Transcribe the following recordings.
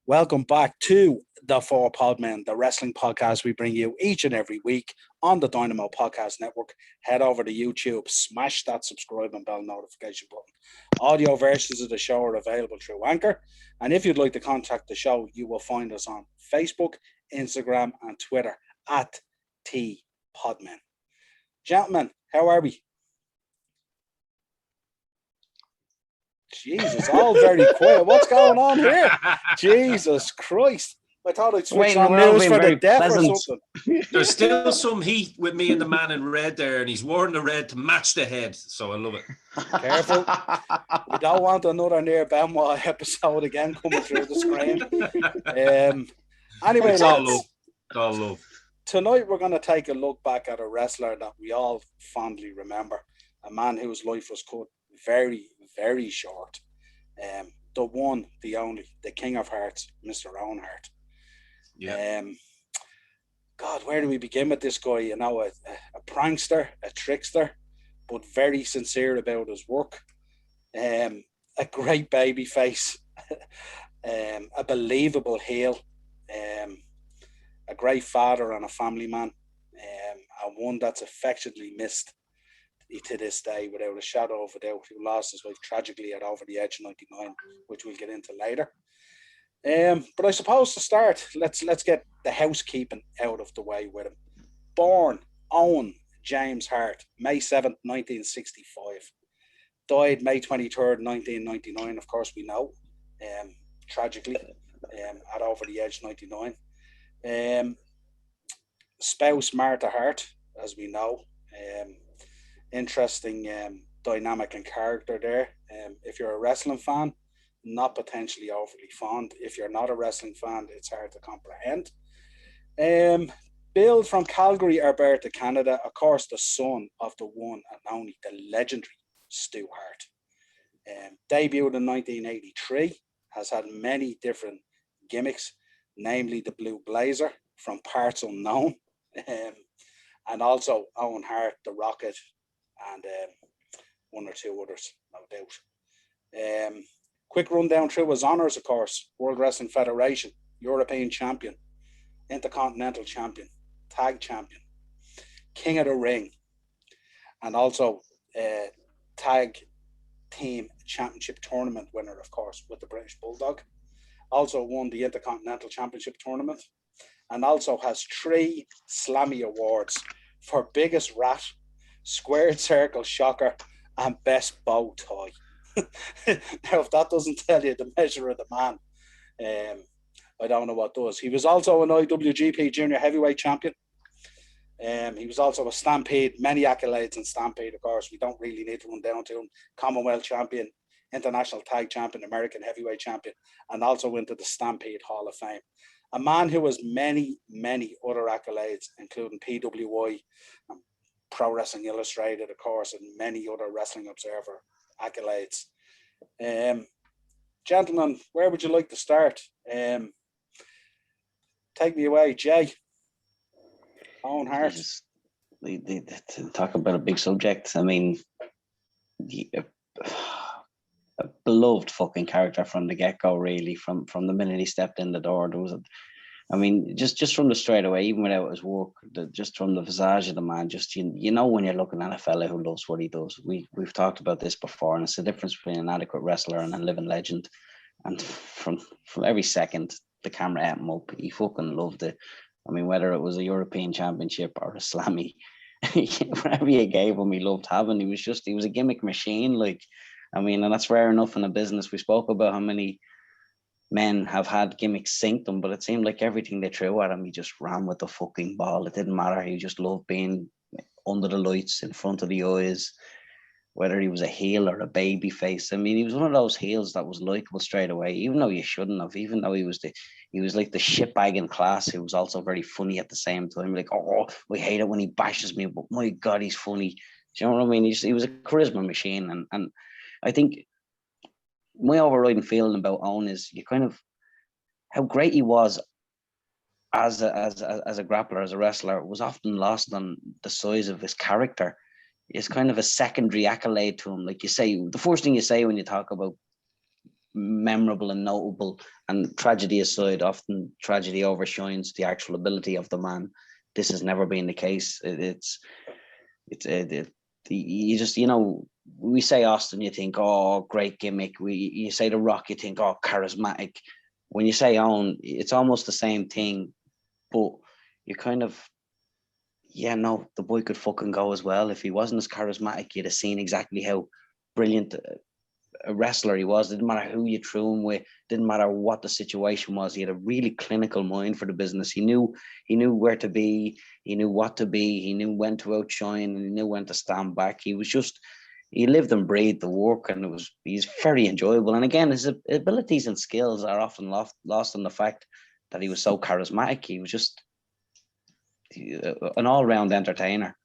Welcome back to the Four Podmen, the wrestling podcast we bring you each and every week on the Dynamo Podcast Network. Head over to YouTube, smash that subscribe and bell notification button. Audio versions of the show are available through Anchor. And if you'd like to contact the show, you will find us on Facebook, Instagram, and Twitter at T Podmen. Gentlemen, how are we? Jesus, all very quiet. What's going on here? Jesus Christ. I thought I'd switch on news for the deaf or something. There's still some heat with me and the man in red there, and he's wearing the red to match the head, so I love it. Careful. We don't want another Near Benoit episode again coming through the screen. Anyway, it's all love. It's all love. Tonight we're going to take a look back at a wrestler that we all fondly remember, a man whose life was cut very, very short. The one, the only, the King of Hearts, Mr. Owen Hart. Yeah. God, where do we begin with this guy? You know, a prankster, a trickster, but very sincere about his work. A great baby face, a believable heel, a great father and a family man, and one that's affectionately missed to this day without a shadow of a doubt, who lost his wife tragically at Over the Edge 99, which we'll get into later. But I suppose to start, let's get the housekeeping out of the way with him. Born Owen James Hart, May 7th, 1965. Died May 23rd, 1999, of course we know, tragically, at Over the Edge 99. Spouse Martha Hart, as we know. Interesting dynamic and character there. If you're a wrestling fan, not potentially overly fond. If you're not a wrestling fan, it's hard to comprehend. Billed from Calgary, Alberta, Canada, of course, the son of the one and only, the legendary Stu Hart. Debuted in 1983, has had many different gimmicks, namely the Blue Blazer from Parts Unknown, and also Owen Hart, the Rocket, and one or two others, no doubt. Quick rundown through his honours, of course: World Wrestling Federation, European Champion, Intercontinental Champion, Tag Champion, King of the Ring, and also Tag Team Championship Tournament winner, of course, with the British Bulldog. Also won the Intercontinental Championship Tournament, and also has 3 Slammy Awards for Biggest Rat, Squared Circle Shocker, and Best Bow Tie. Now, if that doesn't tell you the measure of the man, I don't know what does. He was also an IWGP Junior Heavyweight Champion. He was also a Stampede, many accolades in Stampede, of course. We don't really need to run down to him. Commonwealth Champion, International Tag Champion, American Heavyweight Champion, and also went to the Stampede Hall of Fame. A man who has many, many other accolades, including PWI, Pro Wrestling Illustrated, of course, and many other Wrestling Observer accolades. Gentlemen, where would you like to start? Take me away, Jay. Owen Hart. Talk about a big subject. I mean, a beloved fucking character from the get-go, really, from the minute he stepped in the door. There was just from the straight away, even without his work, just from the visage of the man, just you know when you're looking at a fella who loves what he does. We've talked about this before, and it's the difference between an adequate wrestler and a living legend. And from every second the camera ate him up, he fucking loved it. I mean, whether it was a European Championship or a Slammy, whatever you gave him, he loved having. He was a gimmick machine. Like, I mean, and that's rare enough in a business. We spoke about how many men have had gimmicks sink them, but it seemed like everything they threw at him, he just ran with the fucking ball. It didn't matter. He just loved being under the lights, in front of the eyes, whether he was a heel or a baby face. I mean, he was one of those heels that was likable straight away, even though you shouldn't have, even though he was like the shitbag in class who was also very funny at the same time. Like, oh, we hate it when he bashes me, but my God, he's funny. Do you know what I mean? He was a charisma machine. And I think my overriding feeling about Owen is how great he was as a grappler, as a wrestler, was often lost on the size of his character. It's kind of a secondary accolade to him. Like you say, the first thing you say when you talk about memorable and notable. And tragedy aside, often tragedy overshines the actual ability of the man. This has never been the case. You just, we say Austin, you think, oh, great gimmick. You say The Rock, you think, oh, charismatic. When you say Owen, it's almost the same thing, but you kind of, yeah, no, the boy could fucking go as well. If he wasn't as charismatic, you'd have seen exactly how brilliant a wrestler he was. It didn't matter who you threw him with, didn't matter what the situation was. He had a really clinical mind for the business. He knew where to be, he knew what to be, he knew when to outshine, and he knew when to stand back. He lived and breathed the work, and he's very enjoyable. And again, his abilities and skills are often lost on the fact that he was so charismatic. He was just an all-round entertainer.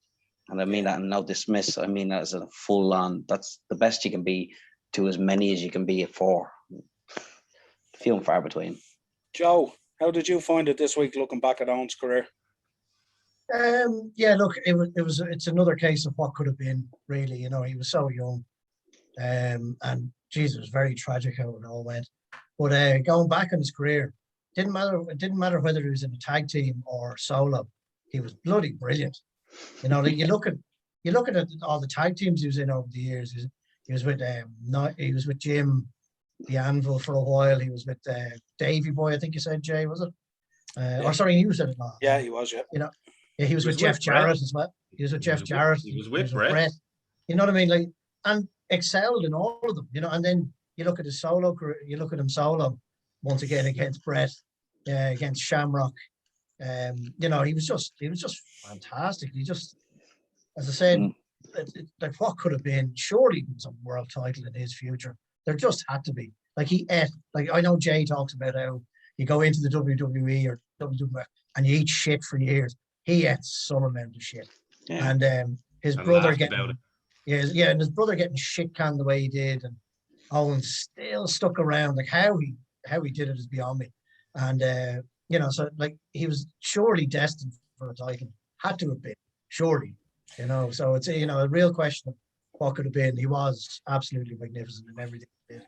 And I mean that in no dismiss. I mean that as a full-on, that's the best you can be to as many as you can be for. Few and far between. Joe, how did you find it this week looking back at Owen's career? Yeah, look, it's another case of what could have been, really. He was so young. And geez, it was very tragic how it all went. But going back in his career, it didn't matter whether he was in a tag team or solo. He was bloody brilliant. Like you look at all the tag teams he was in over the years. He was with Jim the Anvil for a while. He was with Davey Boy, I think you said, Jay, was it? Or sorry, he was in it. Yeah, he was. Yeah. He was with Jeff Jarrett as well. He was with Jeff Jarrett. He was with Brett. You know what I mean? Like, and excelled in all of them. And then you look at his solo career. You look at him solo once again against Brett, against Shamrock. He was just fantastic. He just, as I said, like what could have been, surely there was a world title in his future. There just had to be. Like he ate, like I know Jay talks about how you go into the WWE or WWF and you eat shit for years. He ate some amount of shit. Yeah. And his brother getting and his brother getting shit canned the way he did, and Owen still stuck around. Like how he did it is beyond me. And so like he was surely destined for a title. Had to have been, surely. So it's a real question of what could have been. He was absolutely magnificent in everything he did.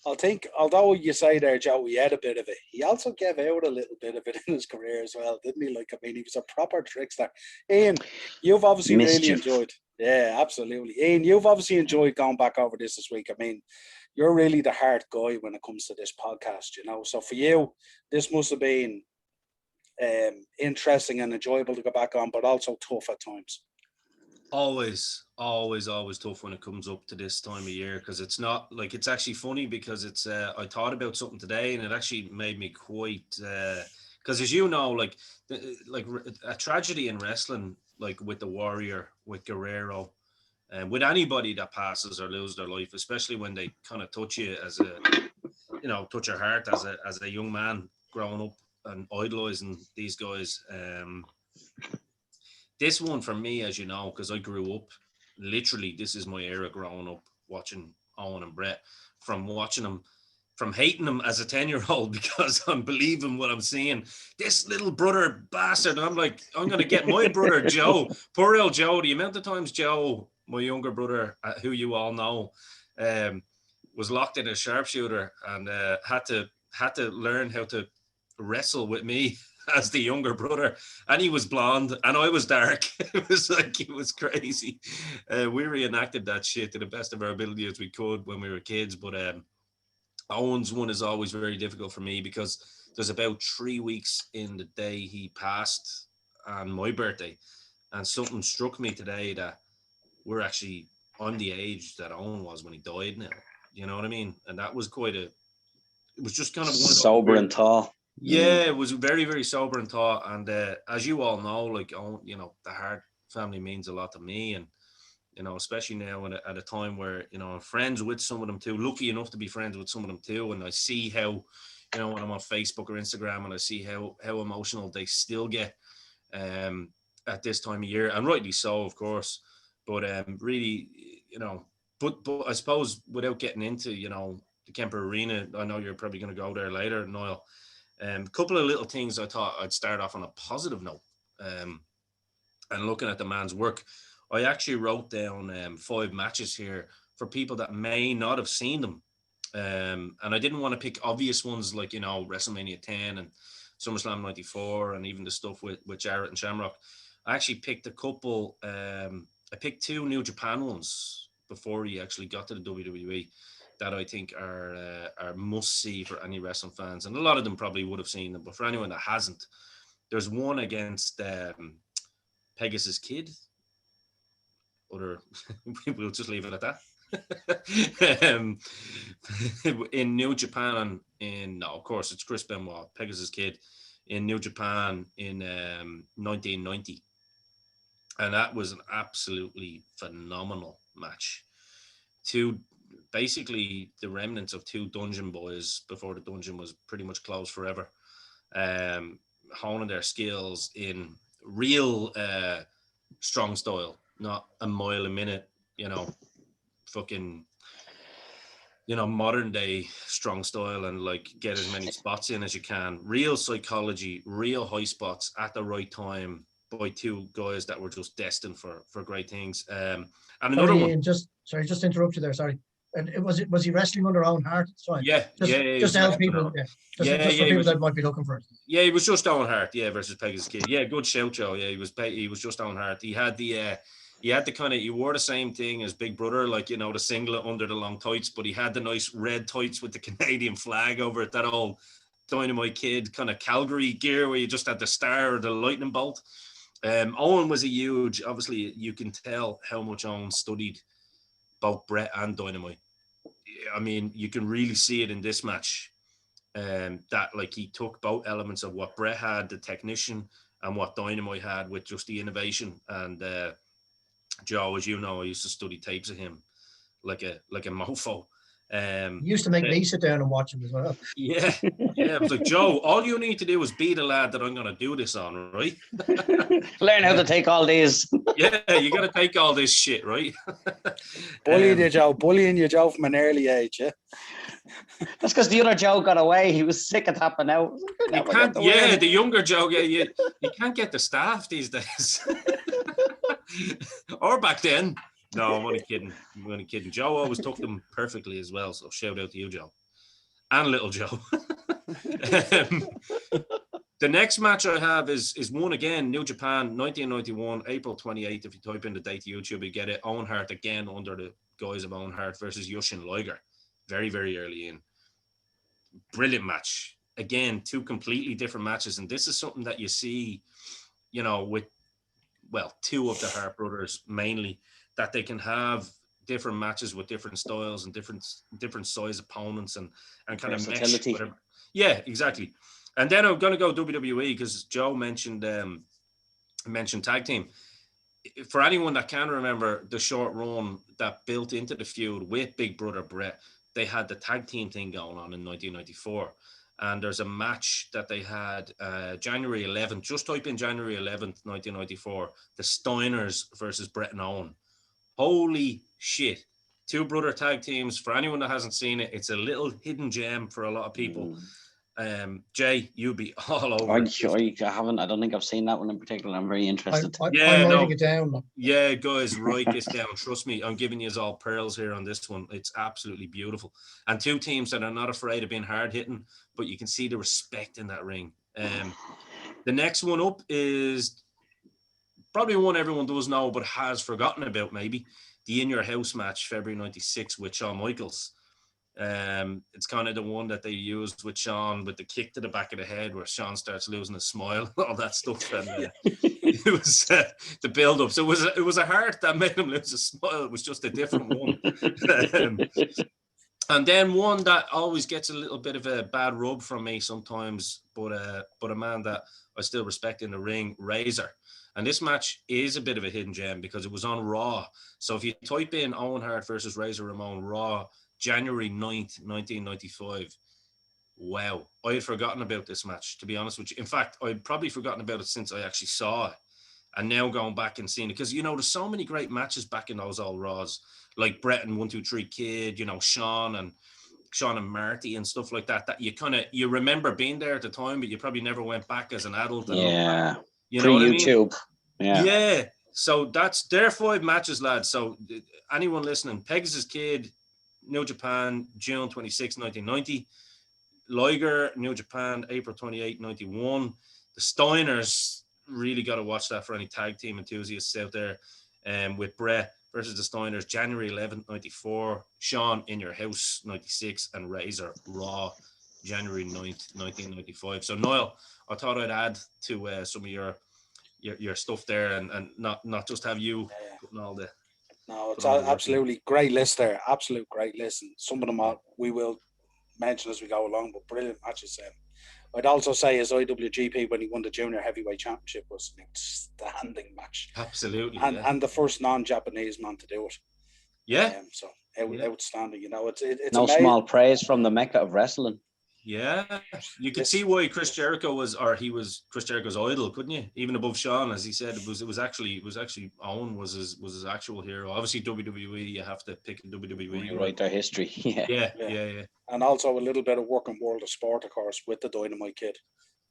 I think, although you say there, Joe, he had a bit of it, he also gave out a little bit of it in his career as well, didn't he? Like, I mean, he was a proper trickster. Ian, you've obviously really enjoyed. Yeah, absolutely. Ian, you've obviously enjoyed going back over this week. I mean, you're really the Hart guy when it comes to this podcast, So for you, this must have been interesting and enjoyable to go back on, but also tough at times. Always tough when it comes up to this time of year, because it's not like, it's actually funny because it's I thought about something today and it actually made me quite because as you know, like a tragedy in wrestling, like with the Warrior, with Guerrero, and with anybody that passes or loses their life, especially when they kind of touch you as touch your heart as a young man growing up and idolizing these guys. This one for me, as you know, because I grew up, literally, this is my era growing up watching Owen and Brett, from watching them, from hating them as a 10-year-old because I'm believing what I'm seeing. This little brother bastard, and I'm like, I'm going to get my brother Joe, poor old Joe, the amount of times Joe, my younger brother, who you all know, was locked in a sharpshooter and had to learn how to wrestle with me as the younger brother, and he was blonde and I was dark. It was crazy. We reenacted that shit to the best of our ability as we could when we were kids, but Owen's one is always very difficult for me because there's about 3 weeks in the day he passed on my birthday, and something struck me today that we're actually on the age that Owen was when he died now. You know what I mean? And that was it was just kind of one of sober and tall. Yeah, it was very, very sober and thought. And as you all know, like, the Hart family means a lot to me. And, especially now at a time where, I'm friends with some of them too, lucky enough to be friends with some of them too. And I see how, when I'm on Facebook or Instagram, and I see how emotional they still get at this time of year. And rightly so, of course. But really, but I suppose without getting into, the Kemper Arena, I know you're probably going to go there later, Niall. A couple of little things I thought I'd start off on a positive note. And looking at the man's work, I actually wrote down 5 matches here for people that may not have seen them. And I didn't want to pick obvious ones like, WrestleMania 10 and SummerSlam 94 and even the stuff with Jarrett and Shamrock. I actually picked a couple. I picked 2 New Japan ones before he actually got to the WWE that I think are must see for any wrestling fans. And a lot of them probably would have seen them, but for anyone that hasn't, there's one against Pegasus Kid. We'll just leave it at that. In New Japan, of course, it's Chris Benoit, Pegasus Kid, in New Japan in 1990. And that was an absolutely phenomenal match. Basically the remnants of 2 dungeon boys before the dungeon was pretty much closed forever, honing their skills in real strong style, not a mile a minute, fucking, modern day strong style and like get as many spots in as you can. Real psychology, real high spots at the right time by 2 guys that were just destined for great things. And another one. Just to interrupt you there. Sorry. And was he wrestling under Owen Hart at the time? Yeah, just to help people. Just for people that might be looking for it. Yeah, he was just Owen Hart. Yeah, versus Pegasus Kid. Yeah, good shout, Joe. Yeah, he was just Owen Hart. He had the kind of, he wore the same thing as Big Brother, like, the singlet under the long tights, but he had the nice red tights with the Canadian flag over it, that old Dynamite Kid kind of Calgary gear where you just had the star or the lightning bolt. Owen was obviously you can tell how much Owen studied both Brett and Dynamite. I mean, you can really see it in this match. That like he took both elements of what Brett had, the technician, and what Dynamite had with just the innovation. And Joe, as you know, I used to study tapes of him like a mofo. He used to make me sit down and watch him as well. Yeah. It was like, Joe, all you need to do is be the lad that I'm going to do this on, right? Learn how to take all these. Yeah, you got to take all this shit, right? Bullying you, Joe, from an early age, yeah? That's because the other Joe got away. He was sick of tapping out. You can't, the younger Joe, you can't get the staff these days. Or back then. No, I'm only kidding. Joe always took them perfectly as well. So shout out to you, Joe. And little Joe. The next match I have is one again, New Japan, 1991, April 28th. If you type in the date to YouTube, you get it. Owen Hart again under the guise of Owen Hart versus Yushin Liger. Very, very early in. Brilliant match. Again, 2 completely different matches. And this is something that you see, with, 2 of the Hart brothers mainly, that they can have different matches with different styles and different size opponents and kind of mesh. Yeah, exactly. And then I'm going to go WWE because Joe mentioned tag team. For anyone that can remember the short run that built into the feud with Big Brother Brett, they had the tag team thing going on in 1994. And there's a match that they had January 11th. Just type in January 11th, 1994. The Steiners versus Brett and Owen. Holy shit. 2 brother tag teams. For anyone that hasn't seen it, it's a little hidden gem for a lot of people. Jay, you'll be all over. I haven't. I don't think I've seen that one in particular. I'm very interested. I'm writing it down. Yeah, guys, write this down. Trust me, I'm giving you all pearls here on this one. It's absolutely beautiful. And 2 teams that are not afraid of being hard hitting, but you can see the respect in that ring. The next one up is probably one everyone does know, but has forgotten about maybe. The In Your House match, February 96 with Shawn Michaels. It's kind of the one that they used with Shawn with the kick to the back of the head where Shawn starts losing his smile, all that stuff. And it was the build-up. So it was a heart that made him lose his smile. It was just a different one. And then one that always gets a little bit of a bad rub from me sometimes, but a man that I still respect in the ring, Razor. And this match is a bit of a hidden gem because it was on Raw. So if you type in Owen Hart versus Razor Ramon Raw, January 9th, 1995. Wow. I had forgotten about this match, to be honest with you. In fact, I'd probably forgotten about it since I actually saw it. And now going back and seeing it, because, there's so many great matches back in those old Raws, like Brett and 1-2-3 Kid, Shawn and Marty and stuff like that, that you remember being there at the time, but you probably never went back as an adult. Yeah. You know what I mean? YouTube. Yeah. So they're 5 matches, lads. So anyone listening, Pegasus Kid, New Japan, June 26, 1990. Liger, New Japan, April 28, 91. The Steiners, really got to watch that for any tag team enthusiasts out there. With Bret versus the Steiners, January 11th, 94. Sean, In Your House, 96. And Razor, Raw, January 9th, 1995. So, Niall, I thought I'd add to some of your stuff there, and not just have you putting all the... No, it's absolutely great list there. Absolute great list. And some of them we will mention as we go along, but brilliant matches. I'd also say his IWGP when he won the Junior Heavyweight Championship was an outstanding match. Absolutely. And the first non-Japanese man to do it. Yeah. So outstanding. You know, it's no amazing. Small praise from the Mecca of wrestling. Yeah, you could see why Chris Jericho was Chris Jericho's idol, couldn't you? Even above Shawn, as he said, it was actually Owen was his actual hero. Obviously WWE, you have to pick a WWE. Right, their history. Yeah. And also a little bit of work in World of Sport, of course, with the Dynamite Kid.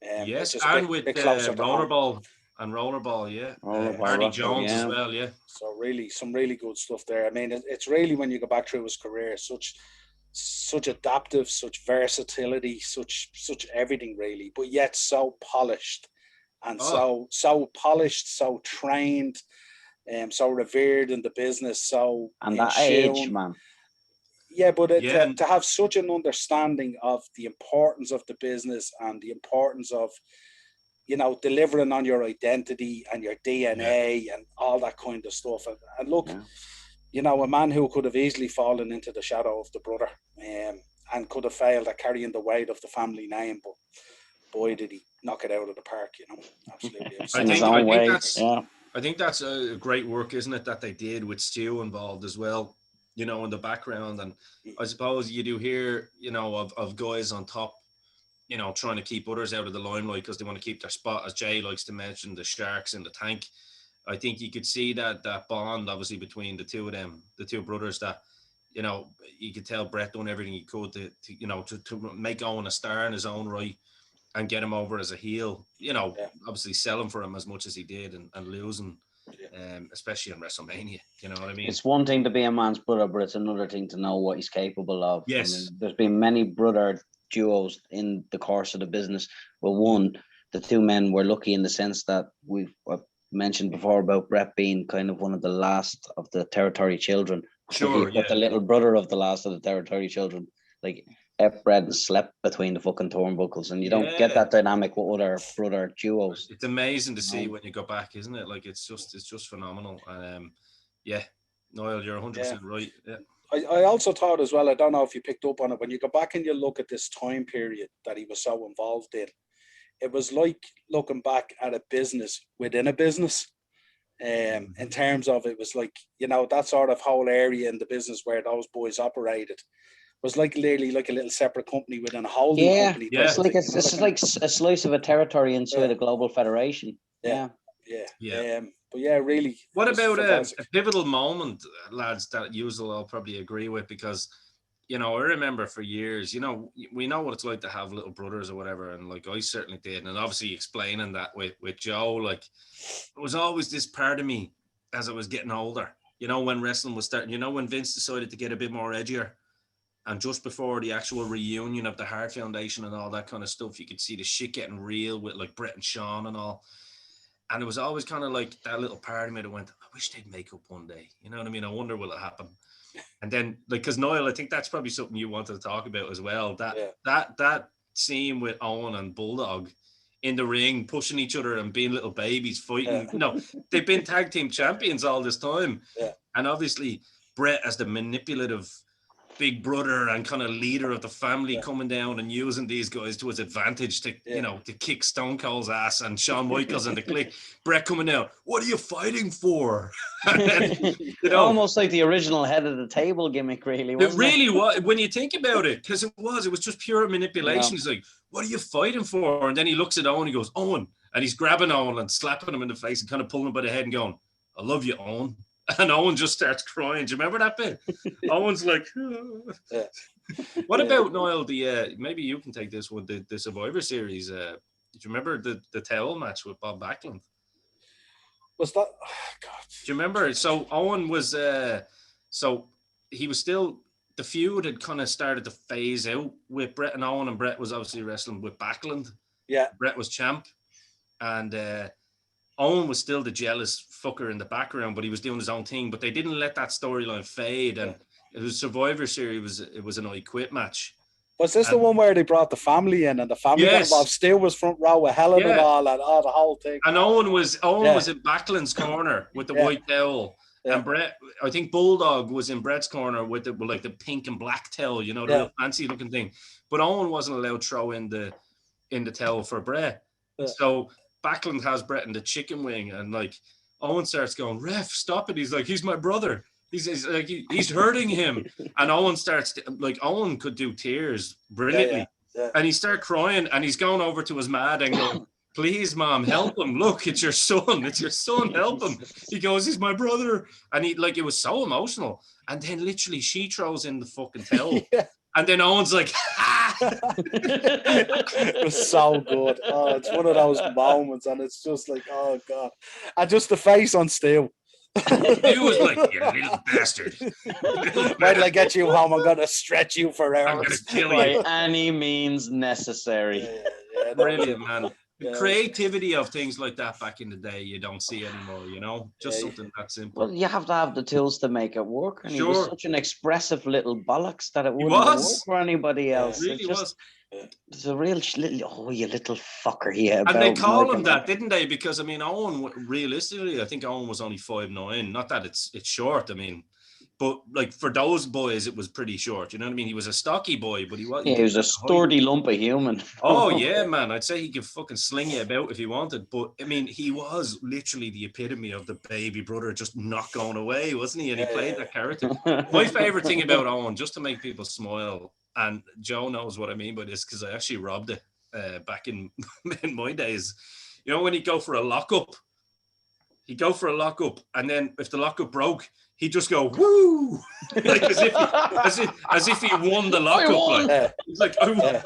Yes, and with Rollerball and Rollerball, yeah. Hardy Jones as well, yeah. So really, some really good stuff there. I mean, it's really, when you go back through his career, such adaptive, such versatility, such everything really, but yet so polished and so polished, so trained, so revered in the business, so and that age, man. Yeah, but to have such an understanding of the importance of the business and the importance of, you know, delivering on your identity and your DNA and all that kind of stuff. And look, you know, a man who could have easily fallen into the shadow of the brother and could have failed at carrying the weight of the family name, but boy, did he knock it out of the park, you know. Absolutely. I think that's a great work, isn't it, that they did with Stu involved as well, you know, in the background. And I suppose you do hear, you know, of guys on top, you know, trying to keep others out of the limelight because they want to keep their spot, as Jay likes to mention, the sharks in the tank. I think you could see that bond, obviously, between the two of them, the two brothers, that, you know, you could tell Bret done everything he could to make Owen a star in his own right and get him over as a heel, you know, obviously sell him for him as much as he did and losing, especially in WrestleMania, you know what I mean? It's one thing to be a man's brother, but it's another thing to know what he's capable of. Yes. I mean, there's been many brother duos in the course of the business. Well, one, the two men were lucky in the sense that we've mentioned before about Bret being kind of one of the last of the territory children. Sure, but the little brother of the last of the territory children, like Bret and slept between the fucking turnbuckles, and you don't get that dynamic with other brother duos. It's amazing to see when you go back, isn't it? Like it's just phenomenal. And Niall, you're 100% right. Yeah. I also thought as well, I don't know if you picked up on it, when you go back and you look at this time period that he was so involved in, it was like looking back at a business within a business. In terms of, it was like, you know, that sort of whole area in the business where those boys operated was like literally like a little separate company within a holding company. Yeah, it's like it's like a slice of a territory inside a global federation. But really. What about a pivotal moment, lads, that you will all probably agree with? Because, you know, I remember for years, you know, we know what it's like to have little brothers or whatever, and like I certainly did, and obviously explaining that with Joe, like it was always this part of me as I was getting older, you know, when wrestling was starting, you know, when Vince decided to get a bit more edgier, and just before the actual reunion of the Hart Foundation and all that kind of stuff, you could see the shit getting real with like Bret and Shawn and all. And it was always kind of like that little part of me that went, I wish they'd make up one day. You know what I mean? I wonder will it happen? And then, like, because Niall, I think that's probably something you wanted to talk about as well. That scene with Owen and Bulldog in the ring, pushing each other and being little babies fighting. You know, they've been tag team champions all this time. Yeah. And obviously, Bret as the manipulative big brother and kind of leader of the family coming down and using these guys to his advantage to, you know, to kick Stone Cold's ass, and Shawn Michaels and the Clique. Bret coming down, what are you fighting for? Then, you know, almost like the original head of the table gimmick, really. It really was, when you think about it, because it was just pure manipulation. He's like, what are you fighting for? And then he looks at Owen, he goes, Owen, and he's grabbing Owen and slapping him in the face and kind of pulling him by the head and going, I love you, Owen. And Owen just starts crying. Do you remember that bit? Owen's like, What about, Niall, maybe you can take this one, the Survivor Series. Do you remember the towel match with Bob Backlund? Was that, oh God. Do you remember? So Owen was, so he was still the feud had kind of started to phase out with Brett and Owen, and Brett was obviously wrestling with Backlund. Yeah. Brett was champ, and Owen was still the jealous fucker in the background, but he was doing his own thing. But they didn't let that storyline fade, and it was Survivor Series. It was an I Quit match. Was this the one where they brought the family in and the family got involved? Stu was front row with Helen and all, and the whole thing. And Owen was in Backlund's corner with the white towel. Yeah. And Brett, I think Bulldog was in Brett's corner with like the pink and black towel, you know, the real fancy looking thing. But Owen wasn't allowed to throw in the towel for Brett. Yeah. So Backlund has Brett in the chicken wing, and like Owen starts going, "Ref, stop it!" He's like, "He's my brother. He's hurting him." And Owen starts Owen could do tears brilliantly, and he started crying, and he's going over to his mad and going, "Please, Mom, help him. Look, it's your son. It's your son. Help him." He goes, "He's my brother." And it was so emotional. And then literally she throws in the fucking towel. And then Owen's like, It was so good. Oh, it's one of those moments, and it's just like, oh God. And just the face on Stu. Stu was like, "You little bastard. Wait till I get you home. I'm going to stretch you for hours. I'm going to kill you. By any means necessary." Brilliant, man. The creativity of things like that back in the day, you don't see anymore, you know? Just something that simple. Well, you have to have the tools to make it work. And he was such an expressive little bollocks that it wouldn't work for anybody else. It really was. It's a real you little fucker. Yeah. And they call him that, didn't they? Because, I mean, Owen, realistically, I think Owen was only 5'9". Not that it's short, I mean. But like for those boys, it was pretty short. You know what I mean? He was a stocky boy, but he was a sturdy lump of human. Oh yeah, man! I'd say he could fucking sling you about if he wanted. But I mean, he was literally the epitome of the baby brother, just not going away, wasn't he? And he played that character. My favorite thing about Owen, just to make people smile, and Joe knows what I mean by this because I actually robbed it back in my days. You know, when he'd go for a lockup, and then if the lockup broke, he'd just go woo, like as if he won the lockup. Like it's like I won.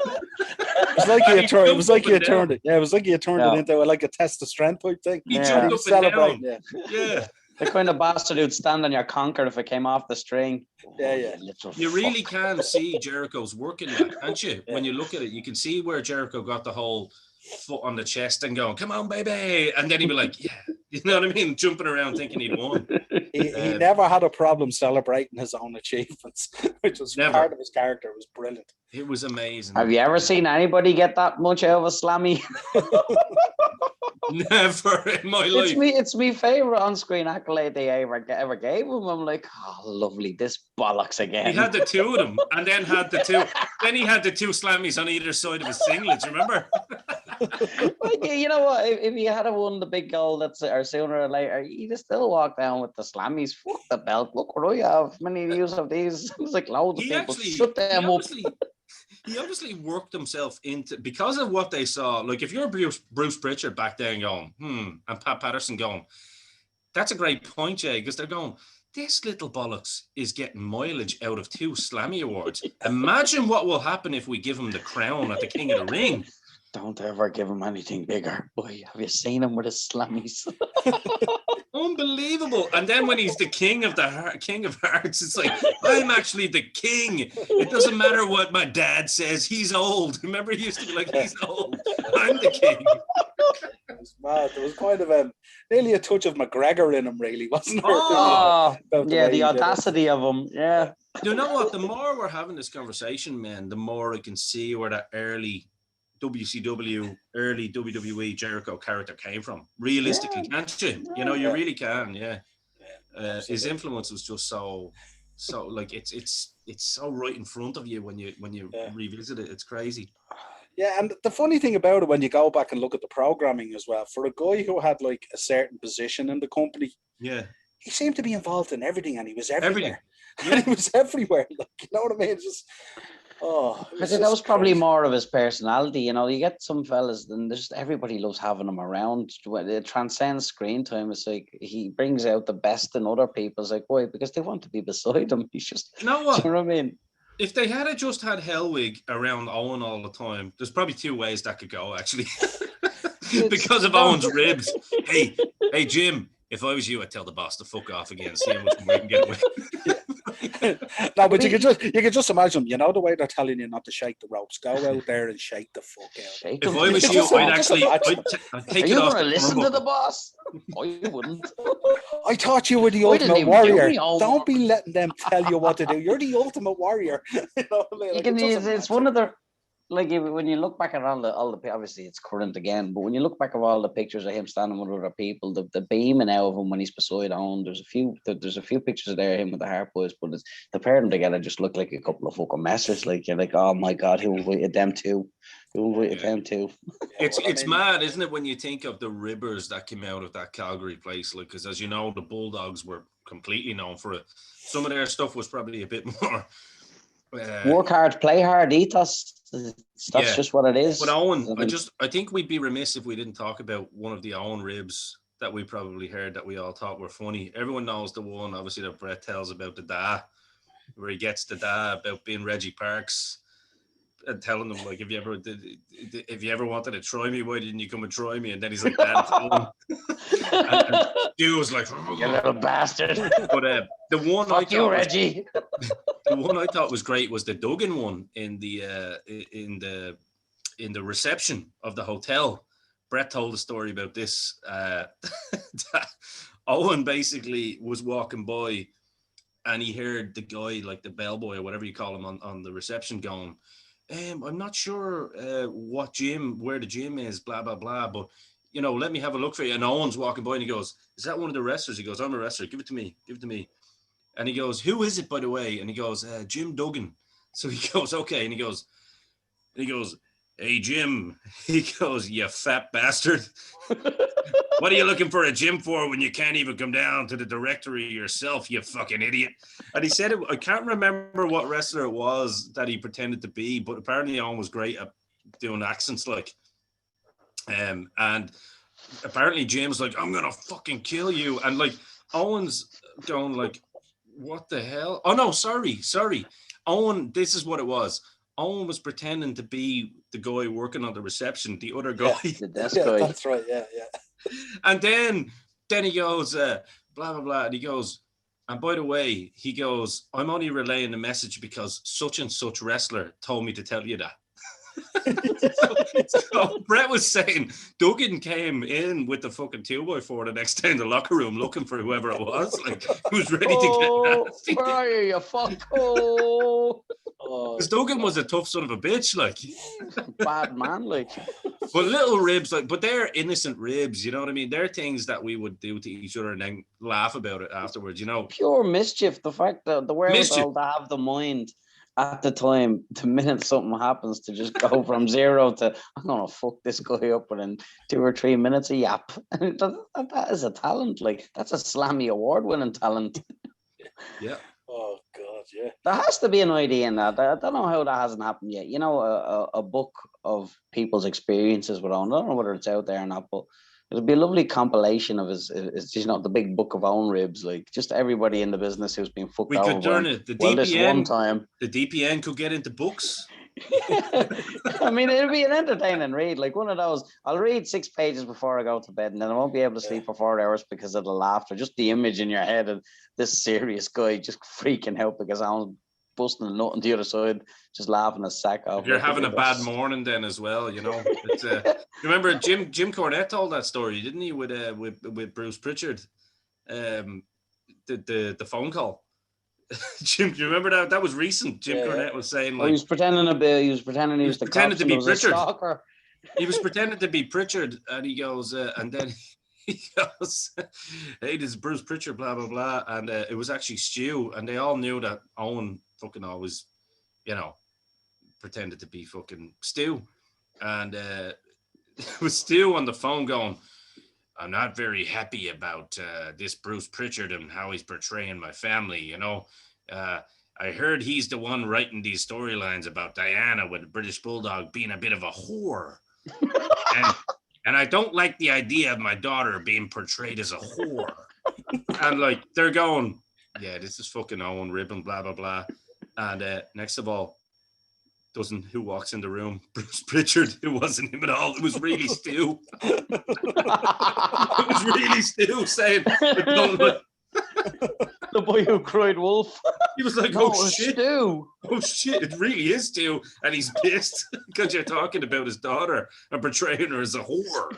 It was like he had turned it. Yeah, it was like he had turned it into like a test of strength type thing. He jumped up and down. Yeah. The kind of bastard who'd stand on your conker if it came off the string. You really can see Jericho's working that, can't you? When you look at it, you can see where Jericho got the whole foot on the chest and going, "Come on, baby," and then he'd be like, "Yeah," you know what I mean, jumping around thinking he'd won. He never had a problem celebrating his own achievements, which was part of his character. It was brilliant. It was amazing. Have you ever seen anybody get that much out of a slammy? Never in my life. It's my favorite on-screen accolade they ever gave him. I'm like, oh, lovely, this bollocks again. He had the two of them, and then he had the two slammies on either side of his singlets. Remember? Like, you know what? If you had won the big goal or sooner or later, you'd have still walk down with the slammies. Fuck the belt. Look what I have. Many use of these. It's like loads of people. Shut them up. He obviously worked himself into, because of what they saw. Like if you're Bruce Pritchard back then going, and Pat Patterson going, that's a great point, Jay, because they're going, this little bollocks is getting mileage out of 2 Slammy Awards. Imagine what will happen if we give him the crown at the King of the Ring. Don't ever give him anything bigger. Boy, have you seen him with his slammies? Unbelievable. And then when he's the king of hearts, it's like, I'm actually the king. It doesn't matter what my dad says. He's old. Remember, he used to be like, he's old. I'm the king. It was mad. There was kind of nearly a touch of McGregor in him, really, wasn't there? Oh, the audacity of him. Yeah. You know what? The more we're having this conversation, man, the more I can see where that early WCW, early WWE Jericho character came from. Realistically, can't you? You know, you really can. His influence was just so like it's so right in front of you when you revisit it. It's crazy. Yeah, and the funny thing about it, when you go back and look at the programming as well, for a guy who had like a certain position in the company, he seemed to be involved in everything, and he was everywhere. And he was everywhere. Like, you know what I mean? It's just. I think that was probably more of his personality. You know, you get some fellas, and just everybody loves having him around. It transcends screen time. It's like he brings out the best in other people. It's like, why? Because they want to be beside him. He's just, you know what? You know what I mean? If they had just had Hellwig around Owen all the time, there's probably 2 ways that could go, actually. Because of Owen's ribs. Hey, Jim, if I was you, I'd tell the boss to fuck off again. See how much more we can get away. No, but you could just imagine, you know, the way they're telling you not to shake the ropes. Go out there and shake the fuck out. Shake If them. I was you, I'd take Are it you off going to the listen to turnbuckle. the boss? I wouldn't. I thought you were the I didn't ultimate even do warrior. my homework. Don't be letting them tell you what to do. You're the ultimate warrior. You know what I mean? You Like, can, just it's one of the, like, when you look back at all the obviously it's current again, but when you look back at all the pictures of him standing with other people, the beaming out of him when he's beside Owen, there's a few pictures of there him with the Hart boys, but it's the pair of them together just look like a couple of fucking messes. Like, you're like, oh my god, who invited them to? Who invited them to? It's mad, isn't it, when you think of the ribbers that came out of that Calgary place? Like, because as you know, the Bulldogs were completely known for it. Some of their stuff was probably a bit more. Work hard, play hard, ethos. That's just what it is. But Owen, I think we'd be remiss if we didn't talk about one of the Owen ribs that we probably heard that we all thought were funny. Everyone knows the one, obviously, that Brett tells about the da, where he gets the da about being Reggie Parks and telling them, like, if you ever wanted to try me, why didn't you come and try me? And then he's like, that. And Stu was like, you little bastard. But the one fuck you, Reggie. The one I thought was great was the Duggan one in the reception of the hotel. Brett told a story about this. Owen basically was walking by and he heard the guy, like the bellboy or whatever you call him, on the reception going, I'm not sure where the gym is, blah, blah, blah, but, you know, let me have a look for you. And Owen's walking by and he goes, is that one of the wrestlers? He goes, I'm a wrestler. Give it to me. And he goes, who is it, by the way? And he goes, Jim Duggan. So he goes, okay. And he goes, hey, Jim. He goes, you fat bastard. What are you looking for a gym for when you can't even come down to the directory yourself, you fucking idiot? And he said it, I can't remember what wrestler it was that he pretended to be, but apparently Owen was great at doing accents, like. And apparently Jim's like, I'm going to fucking kill you. And, like, Owen's going, like, what the hell? Oh, no, sorry. Owen, this is what it was. Owen was pretending to be the guy working on the reception, the other guy. Yeah, the desk guy. That's right, yeah. And then he goes, blah, blah, blah. And he goes, and by the way, he goes, I'm only relaying the message because such and such wrestler told me to tell you that. so Brett was saying Duggan came in with the fucking 2x4 the next day in the locker room looking for whoever it was. Like, he was ready to get nasty. Where are you fuck? Because Duggan was a tough son of a bitch, like. Bad man, like. But little ribs, like, but they're innocent ribs, you know what I mean? They're things that we would do to each other and then laugh about it afterwards, you know. Pure mischief. The fact that the wherewithal to have the mind at the time, the minute something happens, to just go from zero to, I'm gonna fuck this guy up within 2 or 3 minutes of yap. And that is a talent. Like, that's a Slammy award-winning talent. Yeah. Oh God, yeah. There has to be an idea in that. I don't know how that hasn't happened yet. You know, a book of people's experiences with Owen. I don't know whether it's out there or not, but it'd be a lovely compilation of his you know, the big book of Owen ribs, like just everybody in the business who's been fucked over. We could turn it. The DPN, this one time. The DPN could get into books. I mean, it'll be an entertaining read. Like one of those, I'll read 6 pages before I go to bed, and then I won't be able to sleep for 4 hours because of the laughter. Just the image in your head of this serious guy just freaking out because I'm busting a nut on the other side, just laughing his sack off. You're having a bad morning then as well, you know. It's, remember Jim Cornette told that story, didn't he, with Bruce Pritchard, the phone call. Jim, do you remember that? That was recent. Jim Cornette was saying, like, he was pretending he was the pretending to be Pritchard. Stalker. He was pretending to be Pritchard, and he goes, and then he goes, "Hey, this is Bruce Pritchard, blah blah blah," and it was actually Stu, and they all knew that Owen fucking always, you know, pretended to be fucking Stu, and it was Stu on the phone going, I'm not very happy about this Bruce Pritchard and how he's portraying my family, you know. I heard he's the one writing these storylines about Diana with the British Bulldog being a bit of a whore. and I don't like the idea of my daughter being portrayed as a whore. And like, they're going, yeah, this is fucking Owen Ribbon, blah, blah, blah. And next of all, who walks in the room? Bruce Pritchard. It wasn't him at all. It was really Stu. It was really Stu saying, the boy who cried wolf. He was like, No, oh it's shit. Stu. Oh shit, it really is Stu. And he's pissed because you're talking about his daughter and portraying her as a whore.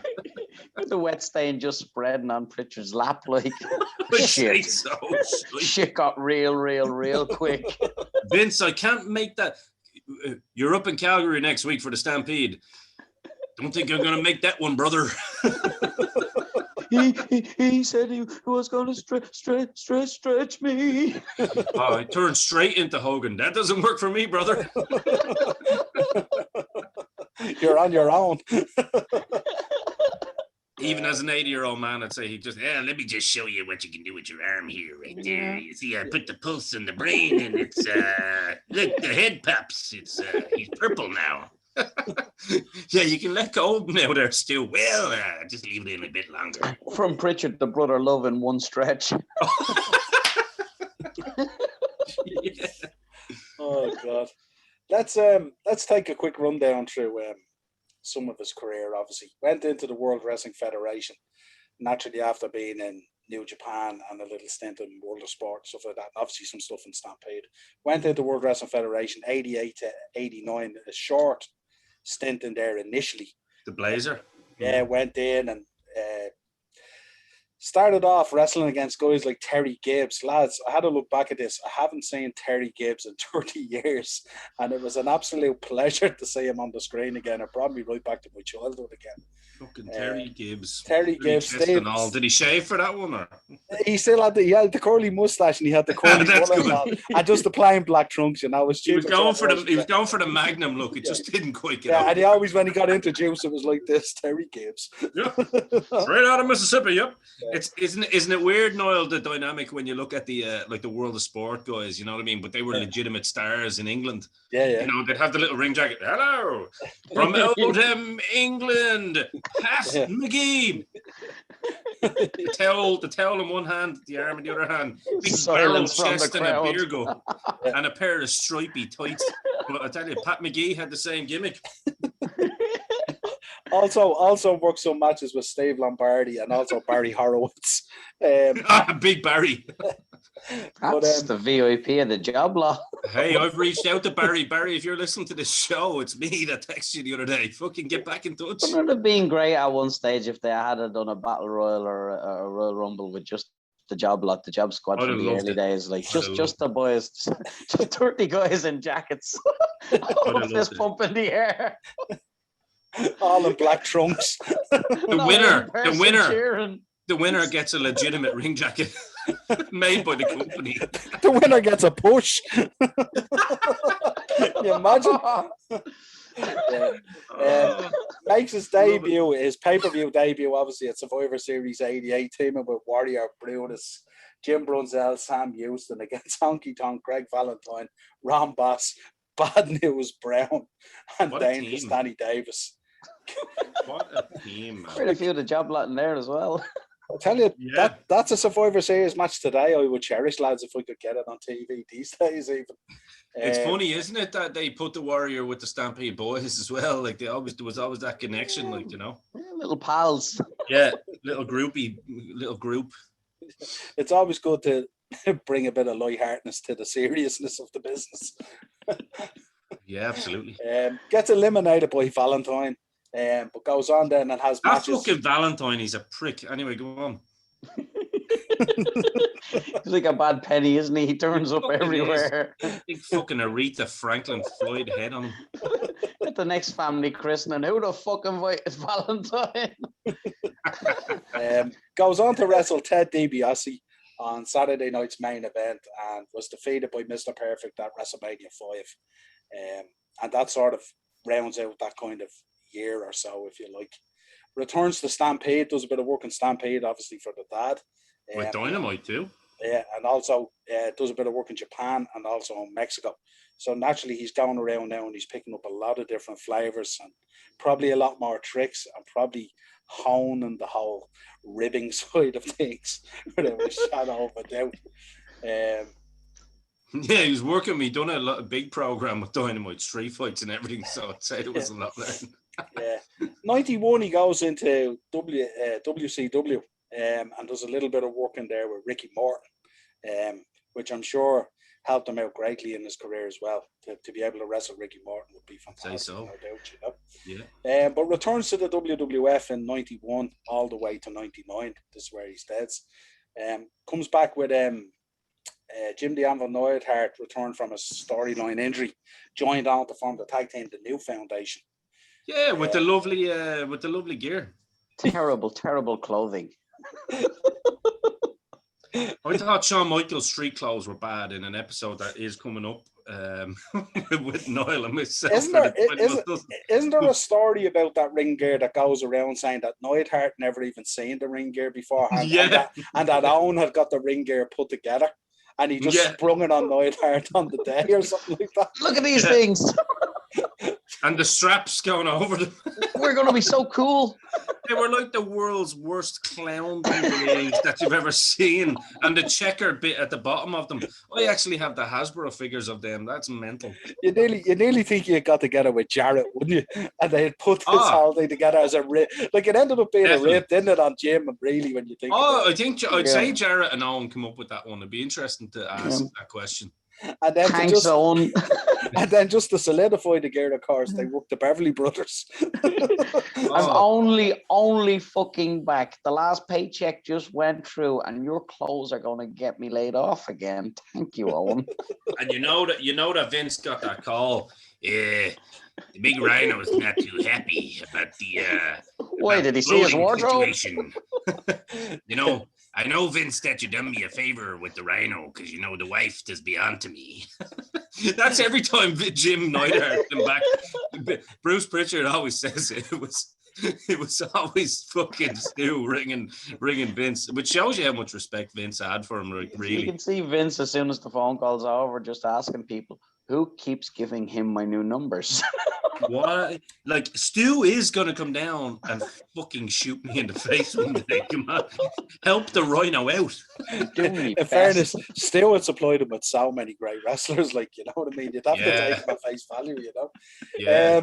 The wet stain just spreading on Pritchard's lap like I'd shit. say so. Shit got real quick. Vince, I can't make that. You're up in Calgary next week for the Stampede. Don't think I'm gonna make that one, brother. He said he was going to stretch me. Oh, I turned straight into Hogan. That doesn't work for me, brother. You're on your own. Even as an 80-year-old man, I'd say let me just show you what you can do with your arm here, right there. You see, I put the pulse in the brain, and it's look, the head pops. It's he's purple now. Yeah, you can let go now there, Stu. Well, just leave it in a bit longer. From Pritchard, the brother love in one stretch. Yeah. Oh God. Let's take a quick rundown through some of his career. Obviously, went into the World Wrestling Federation naturally after being in New Japan and a little stint in World of Sport, stuff like that. And obviously, some stuff in Stampede. Went into World Wrestling Federation 88 to 89, a short stint in there initially. The Blazer. Yeah, went in and started off wrestling against guys like Terry Gibbs. Lads, I had to look back at this. I haven't seen Terry Gibbs in 30 years, and it was an absolute pleasure to see him on the screen again. It brought me right back to my childhood again. Fucking Terry Gibbs. Terry Gibbs. And all. Did he shave for that one? Or? He still had the curly mustache, and he had the curly mullet on, and just the plain black trunks. And I was he was going for the Magnum look. It just didn't quite get out. And he always, when he got introduced, it was like this: Terry Gibbs. Yeah, straight out of Mississippi. Yep. Yeah. Isn't it weird, Niall, the dynamic when you look at the like the World of Sport guys? You know what I mean? But they were legitimate stars in England. Yeah. You know, they'd have the little ring jacket. Hello from Oldham, England. Pat McGee. The towel in one hand, the arm in the other hand, big barrel chest and a beer gun, and a pair of stripy tights. But I tell you, Pat McGee had the same gimmick. Also worked some matches with Steve Lombardi and also Barry Horowitz. Big Barry. That's the VIP of the job lot. Hey, I've reached out to Barry. Barry, if you're listening to this show, it's me that texted you the other day. Fucking get back in touch. It would have been great at one stage if they had done a battle royal or a Royal Rumble with just the job lot, the job squad from the early days. Like just the boys, just 30 guys in jackets. Fist pump in the air. All in black trunks. The winner gets a legitimate ring jacket made by the company. The winner gets a push. Can you imagine? Makes his debut, his pay-per-view debut, obviously at Survivor Series 88, teaming with Warrior Brutus, Jim Brunzell, Sam Houston against Honky Tonk, Greg Valentine, Ron Bass, Bad News Brown, and Dangerous Danny Davis. What a team, man. Quite a few of the job lot in there as well. I'll tell you, that's a Survivor Series match today I would cherish, lads, if we could get it on TV these days even. It's funny, isn't it, that they put the Warrior with the Stampede Boys as well? Like there was always that connection, like, you know. Yeah, little pals. Yeah, little group. It's always good to bring a bit of lightheartedness to the seriousness of the business. Yeah, absolutely. Gets eliminated by Valentine. But goes on then and has matches. That fucking Valentine, he's a prick. Anyway, go on. He's like a bad penny, isn't he? He turns up everywhere. Big fucking Aretha Franklin Floyd head on him. At the next family christening, who the fuck invited Valentine? Goes on to wrestle Ted DiBiase on Saturday night's main event and was defeated by Mr. Perfect at WrestleMania 5. And that sort of rounds out that kind of year or so, if you like. Returns to Stampede, does a bit of work in Stampede, obviously, for the dad. With Dynamite too. Yeah, and also does a bit of work in Japan and also in Mexico. So naturally, he's going around now and he's picking up a lot of different flavors and probably a lot more tricks and probably honing the whole ribbing side of things without a shadow of a doubt. Yeah, he was working. He done a big program with Dynamite, street fights and everything. So I'd say it was a lot there. Yeah, 91 he goes into WCW and does a little bit of work in there with Ricky Morton, which I'm sure helped him out greatly in his career as well. To be able to wrestle Ricky Morton would be fantastic, so. no doubt, you know. Yeah. But returns to the WWF in 91 all the way to 99. This is where he stays. Comes back with Jim the Anvil Neidhart returned from a storyline injury, joined on to form the tag team, the New Foundation. Yeah, with the lovely gear. Terrible clothing. I thought Shawn Michaels' street clothes were bad in an episode that is coming up with Niall and myself. Isn't there a story about that ring gear that goes around saying that Neidhart never even seen the ring gear beforehand, and that Owen had got the ring gear put together, and he just sprung it on Neidhart on the day or something like that? Look at these things. And the straps going over them. We're going to be so cool. They were like the world's worst clown booties that you've ever seen. And the checker bit at the bottom of them. I actually have the Hasbro figures of them. That's mental. You nearly think you got together with Jarrett, wouldn't you? And they had put this whole thing together as a rip. Like, it ended up being a rip, didn't it, on Jim, really, when you think about it. I'd say Jarrett and Owen come up with that one. It'd be interesting to ask that question. And then Thanks, Owen. And then just to solidify the gear, of course, they worked the Beverly Brothers. I'm only fucking back. The last paycheck just went through, and your clothes are going to get me laid off again. Thank you, Owen. And you know that Vince got that call. The big Rhino was not too happy about the. Why did he see his wardrobe? I know, Vince, that you done me a favor with the Rhino because the wife does be on to me. That's every time Jim Neidhart came back. Bruce Pritchard always says it was always fucking Stu ringing Vince, which shows you how much respect Vince had for him. Really, you can see Vince as soon as the phone call's over, just asking people who keeps giving him my new numbers. What? Like, Stu is going to come down and fucking shoot me in the face one day. Come on. Help the Rhino out. In fairness, Stu had supplied him with so many great wrestlers. Like, you know what I mean? You'd have to take him at face value, you know? Yeah.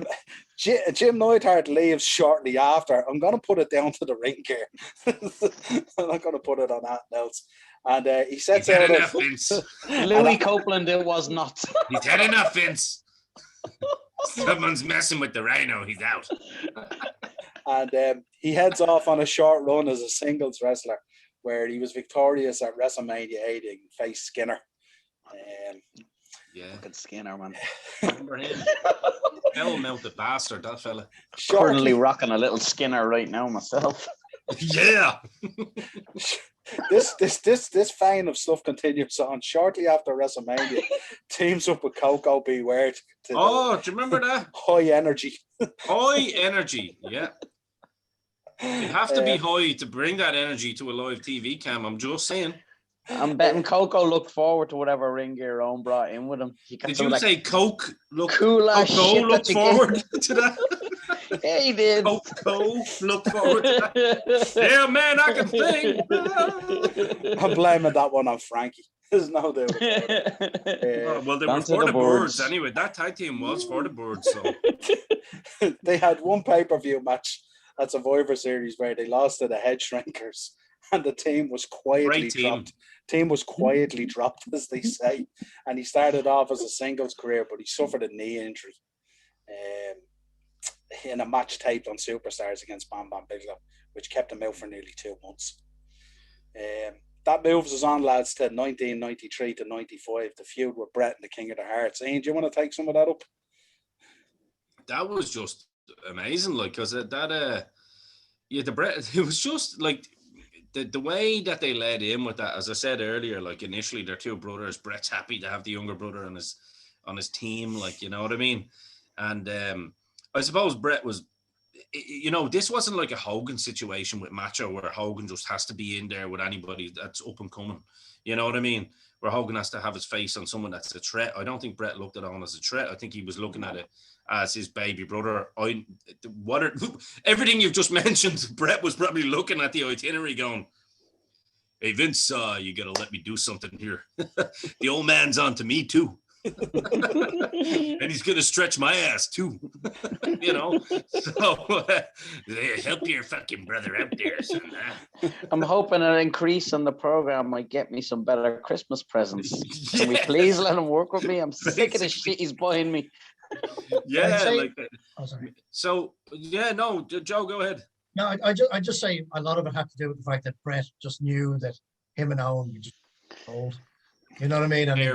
Jim Neidhart leaves shortly after. I'm going to put it down to the ring gear. I'm not going to put it on that else. And he sets out enough, Vince. Louis Copeland, it was not. He's had enough, Vince. Someone's messing with the Rhino. He's out. And he heads off on a short run as a singles wrestler, where he was victorious at WrestleMania 8 and faced Skinner. Look at Skinner, man. Remember him? Hell-mounted bastard, that fella. Currently rocking a little Skinner right now myself. Yeah. This vein of stuff continues on. Shortly after WrestleMania, teams up with Coco Beware. Do you remember that? High energy. High energy, yeah. You have to be high to bring that energy to a live TV cam. I'm just saying. I'm betting Coco looked forward to whatever ring gear Owen brought in with him. Did you say Coke looked cool forward to that? Yeah, he did. Coco look forward to that. Yeah, man, I can sing. I'm blaming that one on Frankie. There's no doubt. Well, they were for the birds anyway. That tag team was for the birds. So they had one pay-per-view match at Survivor Series where they lost to the Head Shrinkers, and the team was quietly dropped. Team was quietly dropped, as they say. And he started off as a singles career, but he suffered a knee injury in a match taped on Superstars against Bam Bam Bigelow, which kept him out for nearly 2 months. That moves us on, lads, to 1993 to 95, the feud with Bret and the King of the Hearts. Ian, do you want to take some of that up? That was just amazing, like, because the Bret, it was just like the way that they led in with that. As I said earlier, like, initially they're two brothers. Bret's happy to have the younger brother on his team, like, you know what I mean? And I suppose Bret was, this wasn't like a Hogan situation with Macho where Hogan just has to be in there with anybody that's up and coming. You know what I mean? Where Hogan has to have his face on someone that's a threat. I don't think Bret looked at Owen as a threat. I think he was looking at it as his baby brother. Everything you've just mentioned, Bret was probably looking at the itinerary going, hey, Vince, you got to let me do something here. The old man's on to me too. And he's going to stretch my ass too, you know. So help your fucking brother out there, son. I'm hoping an increase on the program might get me some better Christmas presents. Can we please let him work with me? I'm sick of the shit he's buying me. Yeah, say, like sorry. So yeah, no, Joe, go ahead. No, I just say a lot of it had to do with the fact that Brett just knew that him and Owen were just old. You know what I mean? And he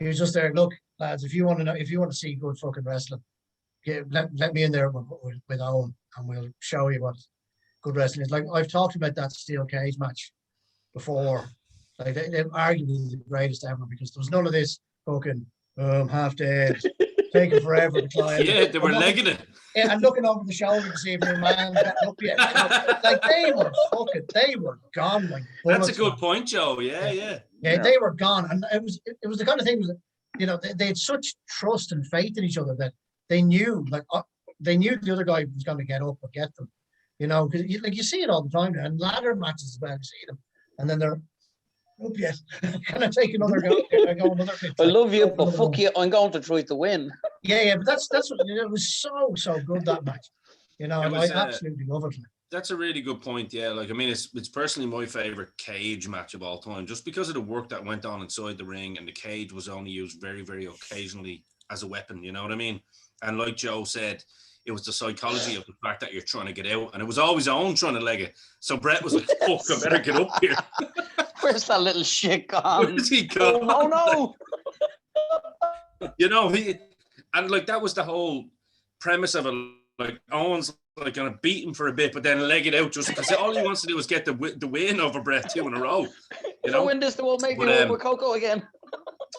was just there. Look, lads, if you want to see good fucking wrestling, let me in there with Owen, and we'll show you what good wrestling is. Like, I've talked about that steel cage match before. Like, they're arguably the greatest ever, because there was none of this fucking half dead, taking forever to climb. Yeah, they were legging it. Yeah, and looking over the shoulder to see if your man's got up yet. You know? Like, they were gone like bullets. That's a good point, Joe. Yeah, they were gone, and it was the kind of thing that, you know, they had such trust and faith in each other that they knew the other guy was going to get up or get them. You know, because you see it all the time, and ladder matches as well. You see them, and then they're up yet. Can I take another go? Another bit? I love you, but fuck you. I'm going to try to win. Yeah, but that's what, you know, it was so good, that match. You know, and I absolutely love it. That's a really good point. Yeah, like, I mean, it's personally my favorite cage match of all time, just because of the work that went on inside the ring, and the cage was only used very, very occasionally as a weapon. You know what I mean? And like Joe said, it was the psychology of the fact that you're trying to get out, and it was always Owen trying to leg it. So Brett was like, "Fuck, I better get up here." Where's that little shit gone? Where's he gone? Oh no! You know, and like, that was the whole premise of it. Like, Owen's like gonna beat him for a bit, but then leg it out, just because all he wants to do is get the win over Brett 2 in a row. You know, win this, they won't make me win with Coco again.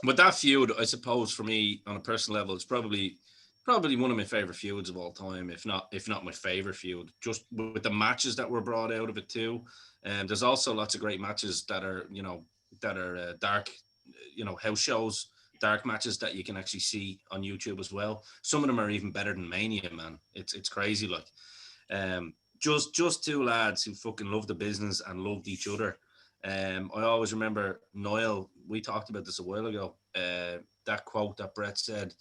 But that feud, I suppose, for me on a personal level, it's probably one of my favorite feuds of all time, if not my favorite feud, just with the matches that were brought out of it too. And there's also lots of great matches that are dark, you know, house shows, dark matches that you can actually see on YouTube as well. Some of them are even better than Mania, man. It's crazy. Like, just two lads who fucking love the business and loved each other. I always remember Niall, we talked about this a while ago, that quote that Brett said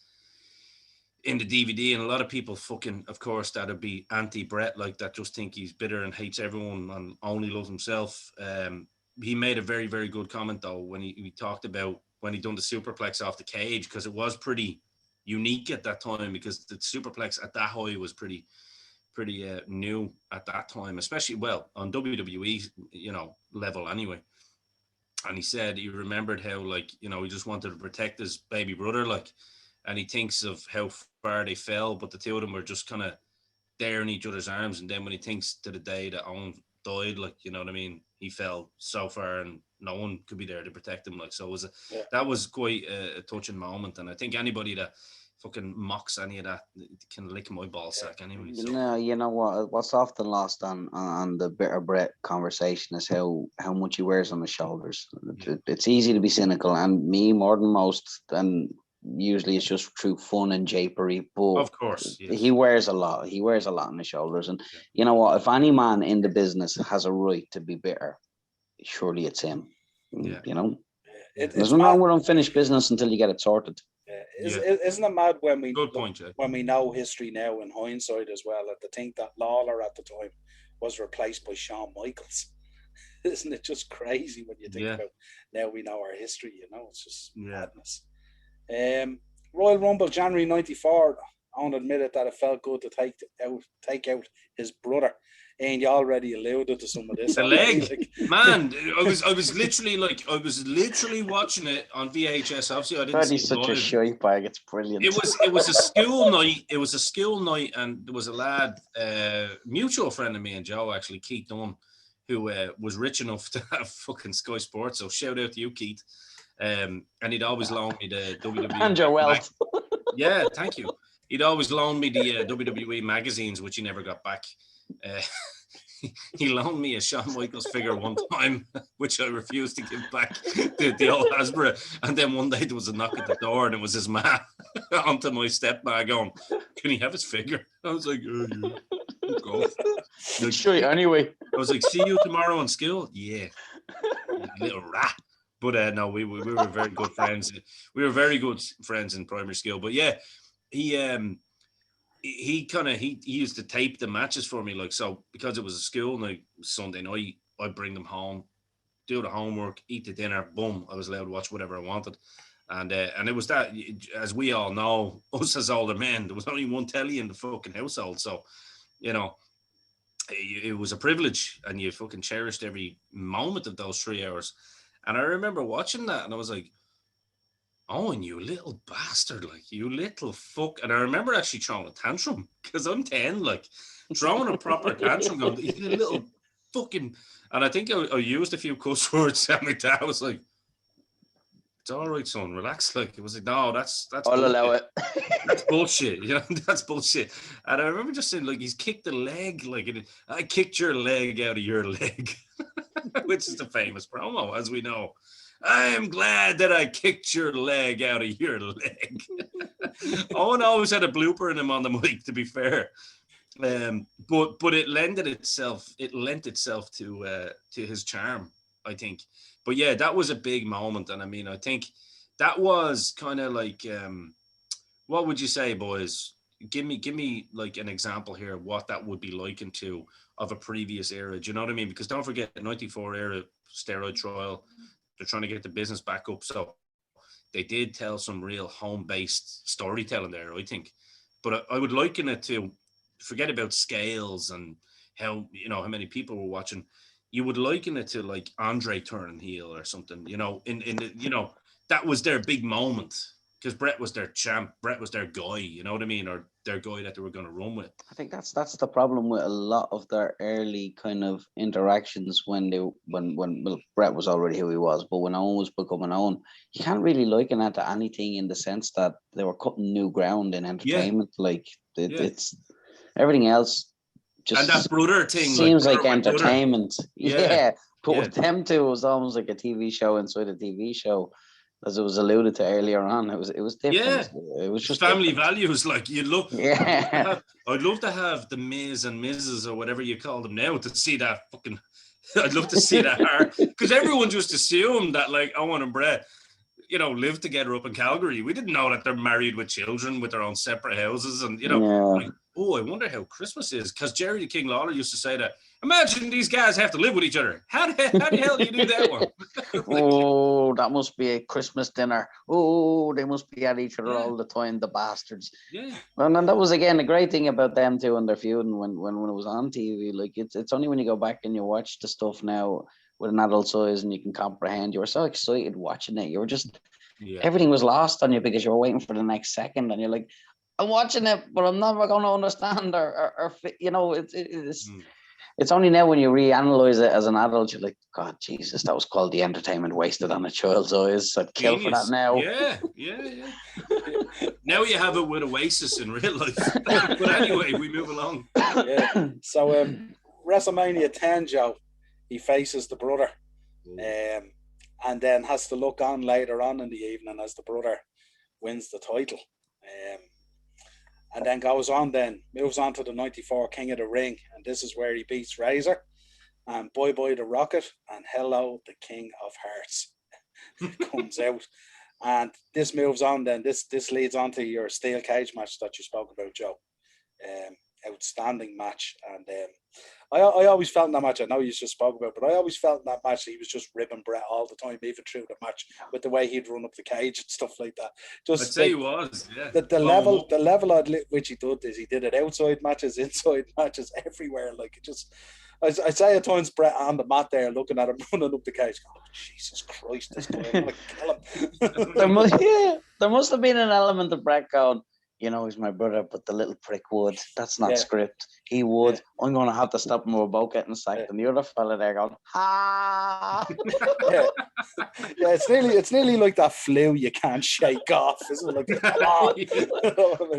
in the DVD, and a lot of people fucking, of course, that'd be anti-Brett, like, that just think he's bitter and hates everyone and only loves himself. He made a very, very good comment, though, when he talked about when he done the superplex off the cage, because it was pretty unique at that time, because the superplex at that high was pretty new at that time, especially, well, on WWE, you know, level anyway. And he said he remembered how, like, you know, he just wanted to protect his baby brother, like, and he thinks of how far they fell, but the two of them were just kind of there in each other's arms. And then when he thinks to the day that Owen died, like, you know what I mean, he fell so far and no one could be there to protect him. Like, so it was that was quite a touching moment. And I think anybody that fucking mocks any of that can lick my ball sack anyway. So. No, you know what? What's often lost on the bitter Brett conversation is how much he wears on his shoulders. It's easy to be cynical, and me more than most, and usually it's just through fun and japery, but of course, yes. he wears a lot on his shoulders. And you know what, if any man in the business has a right to be bitter, surely it's him. You know, there's nothing wrong with unfinished business until you get it sorted. Isn't it mad when we good point, Jay. When we know history now in hindsight as well, to think that Lawler at the time was replaced by Shawn Michaels? Isn't it just crazy when you think about now we know our history? You know, it's just madness. Royal Rumble January '94. Owen admitted that it felt good to take out his brother, and you already alluded to some of this. The leg, man. I was literally watching it on VHS. Obviously, I didn't see he's such a shy bag. It's brilliant. It was a school night. It was a school night, and there was a lad, mutual friend of me and Joe, actually, Keith Dunn, who was rich enough to have fucking Sky Sports. So shout out to you, Keith. And he'd always loan me the WWE. And your wealth. Yeah, thank you. He'd always loan me the WWE magazines, which he never got back. He loaned me a Shawn Michaels figure one time, which I refused to give back to the old Hasbro. And then one day there was a knock at the door, and it was his ma onto my stepdad going, "Can he have his figure?" I was like, "Oh, yeah. Go." Like, sure, anyway. I was like, "See you tomorrow in school?" Yeah, you little rat. But no, we were very good friends. We were very good friends in primary school. But yeah, he used to tape the matches for me, like, so because it was a school night Sunday night, I'd bring them home, do the homework, eat the dinner, boom, I was allowed to watch whatever I wanted. And it was that, as we all know, us as older men, there was only one telly in the fucking household. So, you know, it was a privilege, and you fucking cherished every moment of those 3 hours. And I remember watching that, and I was like, Owen, you little bastard, like, you little fuck. And I remember actually throwing a tantrum, because I'm 10, like, throwing a proper tantrum, going, you little fucking. And I think I used a few cuss words at my dad. I was like, it's all right, son, relax. Like, it was like, no, that's I'll bullshit. allow it. That's bullshit, you know, that's bullshit. And I remember just saying, like, he's kicked the leg, like, I kicked your leg out of your leg, which is the famous promo, as we know. I am glad that I kicked your leg out of your leg. Owen always had a blooper in him on the mic, to be fair. But it lent itself to his charm, I think. But yeah, that was a big moment. And I mean, I think that was kind of like, what would you say, boys? Give me like an example here of what that would be likened to of a previous era. Do you know what I mean? Because don't forget, the 94 era steroid trial, they're trying to get the business back up. So they did tell some real home-based storytelling there, I think. But I would liken it to, forget about scales and how, you know, how many people were watching. You would liken it to like Andre turning heel or something, you know, in the, you know, that was their big moment, because Brett was their champ. Brett was their guy, you know what I mean? Or their guy that they were going to run with. I think that's the problem with a lot of their early kind of interactions when well, Brett was already who he was, but when Owen was becoming Owen, you can't really liken that to anything, in the sense that they were cutting new ground in entertainment. Like it's everything else just, and that brother thing seems like brother entertainment. Yeah. But with them two, it was almost like a TV show inside a TV show. As it was alluded to earlier on, it was different. Yeah. It was just family different. values. Like, you look. Yeah. I'd love to have the Ms. and Mrs. or whatever you call them now to see that fucking. I'd love to see that Hart, because everyone just assumed that, like, Owen and Brett, you know, live together up in Calgary. We didn't know that they're married with children with their own separate houses, and, you know, like, oh, I wonder how Christmas is, because Jerry the King Lawler used to say that. Imagine these guys have to live with each other. How the hell do you do that one? Oh, that must be a Christmas dinner. Oh, they must be at each other all the time, the bastards. Yeah. And that was, again, the great thing about them two and their feud, and when it was on TV. Like, it's only when you go back and you watch the stuff now with an adult size and you can comprehend. You were so excited watching it. You were just, everything was lost on you because you were waiting for the next second, and you're like, I'm watching it, but I'm never going to understand or you know, it's only now when you reanalyze it as an adult, you're like, God, Jesus, that was quality entertainment wasted on a child's eyes. I'd kill for that now. Yeah. Now you have it with Oasis in real life. But anyway, we move along. Yeah. So WrestleMania 10, Joe, he faces the brother, and then has to look on later on in the evening as the brother wins the title. And then moves on to the 94 King of the Ring. And this is where he beats Razor, and Bye Bye the Rocket, and Hello the King of Hearts comes out. And this moves on then. This leads on to your steel cage match that you spoke about, Joe. Outstanding match. And I always felt in that match, I know you just spoke about, but I always felt in that match that he was just ribbing Brett all the time, even through the match, with the way he'd run up the cage and stuff like that. Just I'd say he was, yeah. The level at which he did this, he did it outside matches, inside matches, everywhere. Like, it just, I say at times, Brett on the mat there looking at him running up the cage, oh, Jesus Christ, this guy, I'm gonna kill him. There must have been an element of Brett going, you know, he's my brother, but the little prick would. That's not script. He would. I'm going to have to stop him with both getting sacked. And the other fella there going, ha! It's nearly like that flu you can't shake off, isn't it? Like,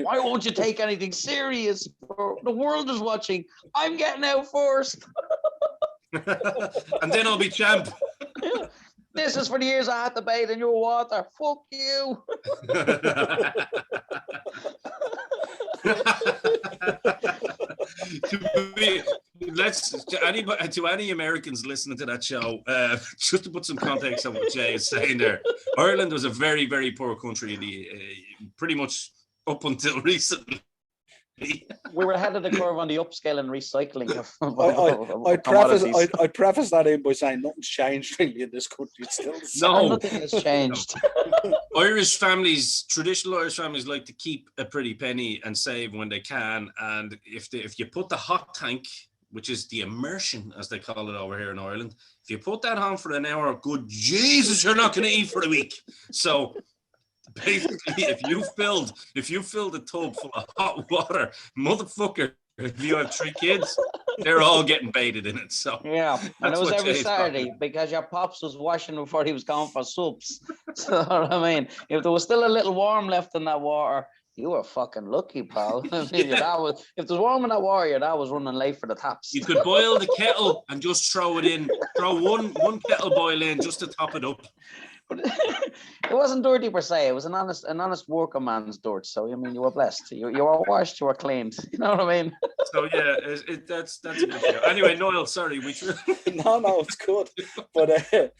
why won't you take anything serious? The world is watching. I'm getting out first. And then I'll be champ. This is for the years I had to bathe in your water. Fuck you. let's to any Americans listening to that show, just to put some context on what Jay is saying there. Ireland was a very, very poor country in the pretty much up until recently. We were ahead of the curve on the upscale and recycling of I'd preface that in by saying nothing's changed really in this country. It's still the same. No, nothing has changed. Irish families, traditional Irish families, like to keep a pretty penny and save when they can. And if you put the hot tank, which is the immersion as they call it over here in Ireland, if you put that on for an hour, good Jesus, you're not going to eat for a week. So basically, if you filled a tub full of hot water, motherfucker, if you have 3 kids, they're all getting baited in it. So yeah, and it was every Jay's Saturday because your pops was washing before he was going for soups. So I mean, if there was still a little warm left in that water, you were fucking lucky, pal. I mean, your dad was, if there's warm in that water, your dad was running late for the taps. You could boil the kettle and just throw it in. Throw one kettle boil in just to top it up. But it wasn't dirty per se. It was an honest working man's dirt. So I mean, you were blessed. You were washed. You were cleaned. You know what I mean? So yeah, that's a good show. Anyway, Noel, sorry, No, it's good. But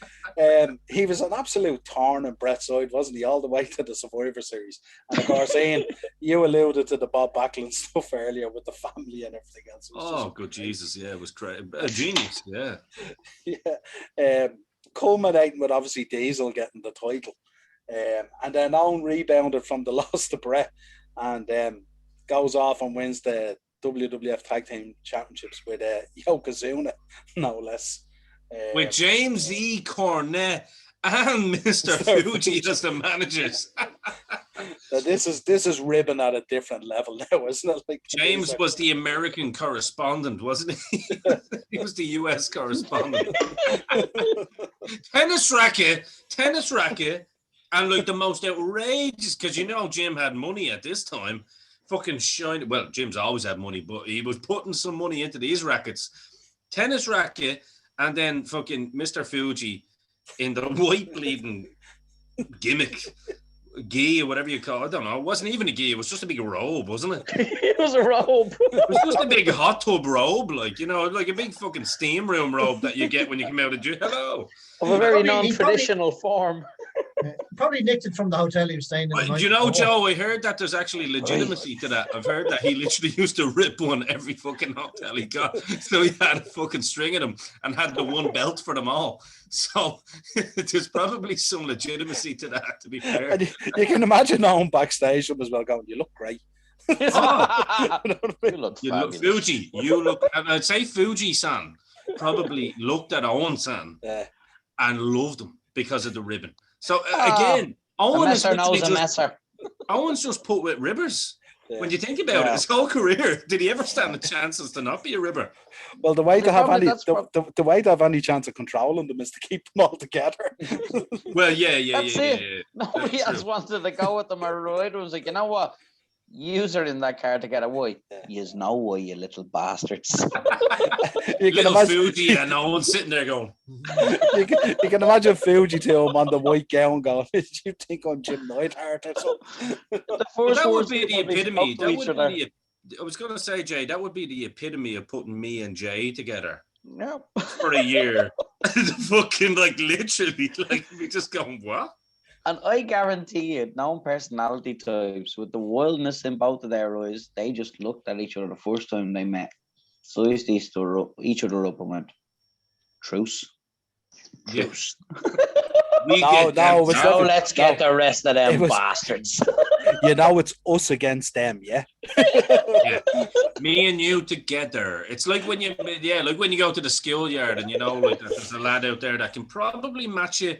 he was an absolute thorn in Brett's side, wasn't he? All the way to the Survivor Series. And of course, Ian, you alluded to the Bob Backlund stuff earlier with the family and everything else. Oh, good Jesus, yeah, it was crazy. A genius, yeah. Yeah. Culminating with obviously Diesel getting the title, and then Owen rebounded from the loss to Brett and goes off and wins the WWF Tag Team Championships with Yokozuna, no less. With James E. Cornette and Mr. Fuji as the managers. Now this is ribbon at a different level now, isn't it? Like James was the American correspondent, wasn't he? He was the US correspondent. tennis racket, and like the most outrageous, because you know Jim had money at this time. Fucking shine. Well, Jim's always had money, but he was putting some money into these rackets. Tennis racket, and then fucking Mr. Fuji in the white bleeding gimmick. Gi or whatever you call it. I don't know. It wasn't even a gi. It was just a big robe, wasn't it? It was a robe. It was just a big hot tub robe, like, you know, like a big fucking steam room robe that you get when you come out of jail. Hello. Of a very non-traditional form. Probably nicked it from the hotel he was staying in. Do you know, Joe, I heard that there's actually legitimacy to that. I've heard that he literally used to rip one every fucking hotel he got. So he had a fucking string of them and had the one belt for them all. So there's probably some legitimacy to that, to be fair. And you can imagine Owen backstage as well going, you look great. Oh. You look Fuji. You look, and I'd say Fuji-san probably looked at Owen-san and loved him because of the ribbon. So again, Owen is Owen's just put with ribbers. Yeah. When you think about it, his whole career, did he ever stand a chance as to not be a ribber? Well, the way to have any chance of controlling them is to keep them all together. Well, yeah. Nobody else wanted to go with them. Or right, was like, you know what? Use her in that car to get away. Yous know why, you little bastards. You can imagine Fuji and no one's sitting there going. You can imagine Fuji to him on the white gown going, "Did you think I'm Jim Neidhart or something?" That would be the epitome. I was going to say, Jay, that would be the epitome of putting me and Jay together. No. For a year. Fucking like literally, like we just going, what? And I guarantee you, known personality types with the wildness in both of their eyes, they just looked at each other the first time they met, sized each other up and went, truce. Truce. Let's get the rest of them bastards. You know, it's us against them, yeah? Yeah. Me and you together. It's like when you go to the schoolyard and you know, like there's a lad out there that can probably match you.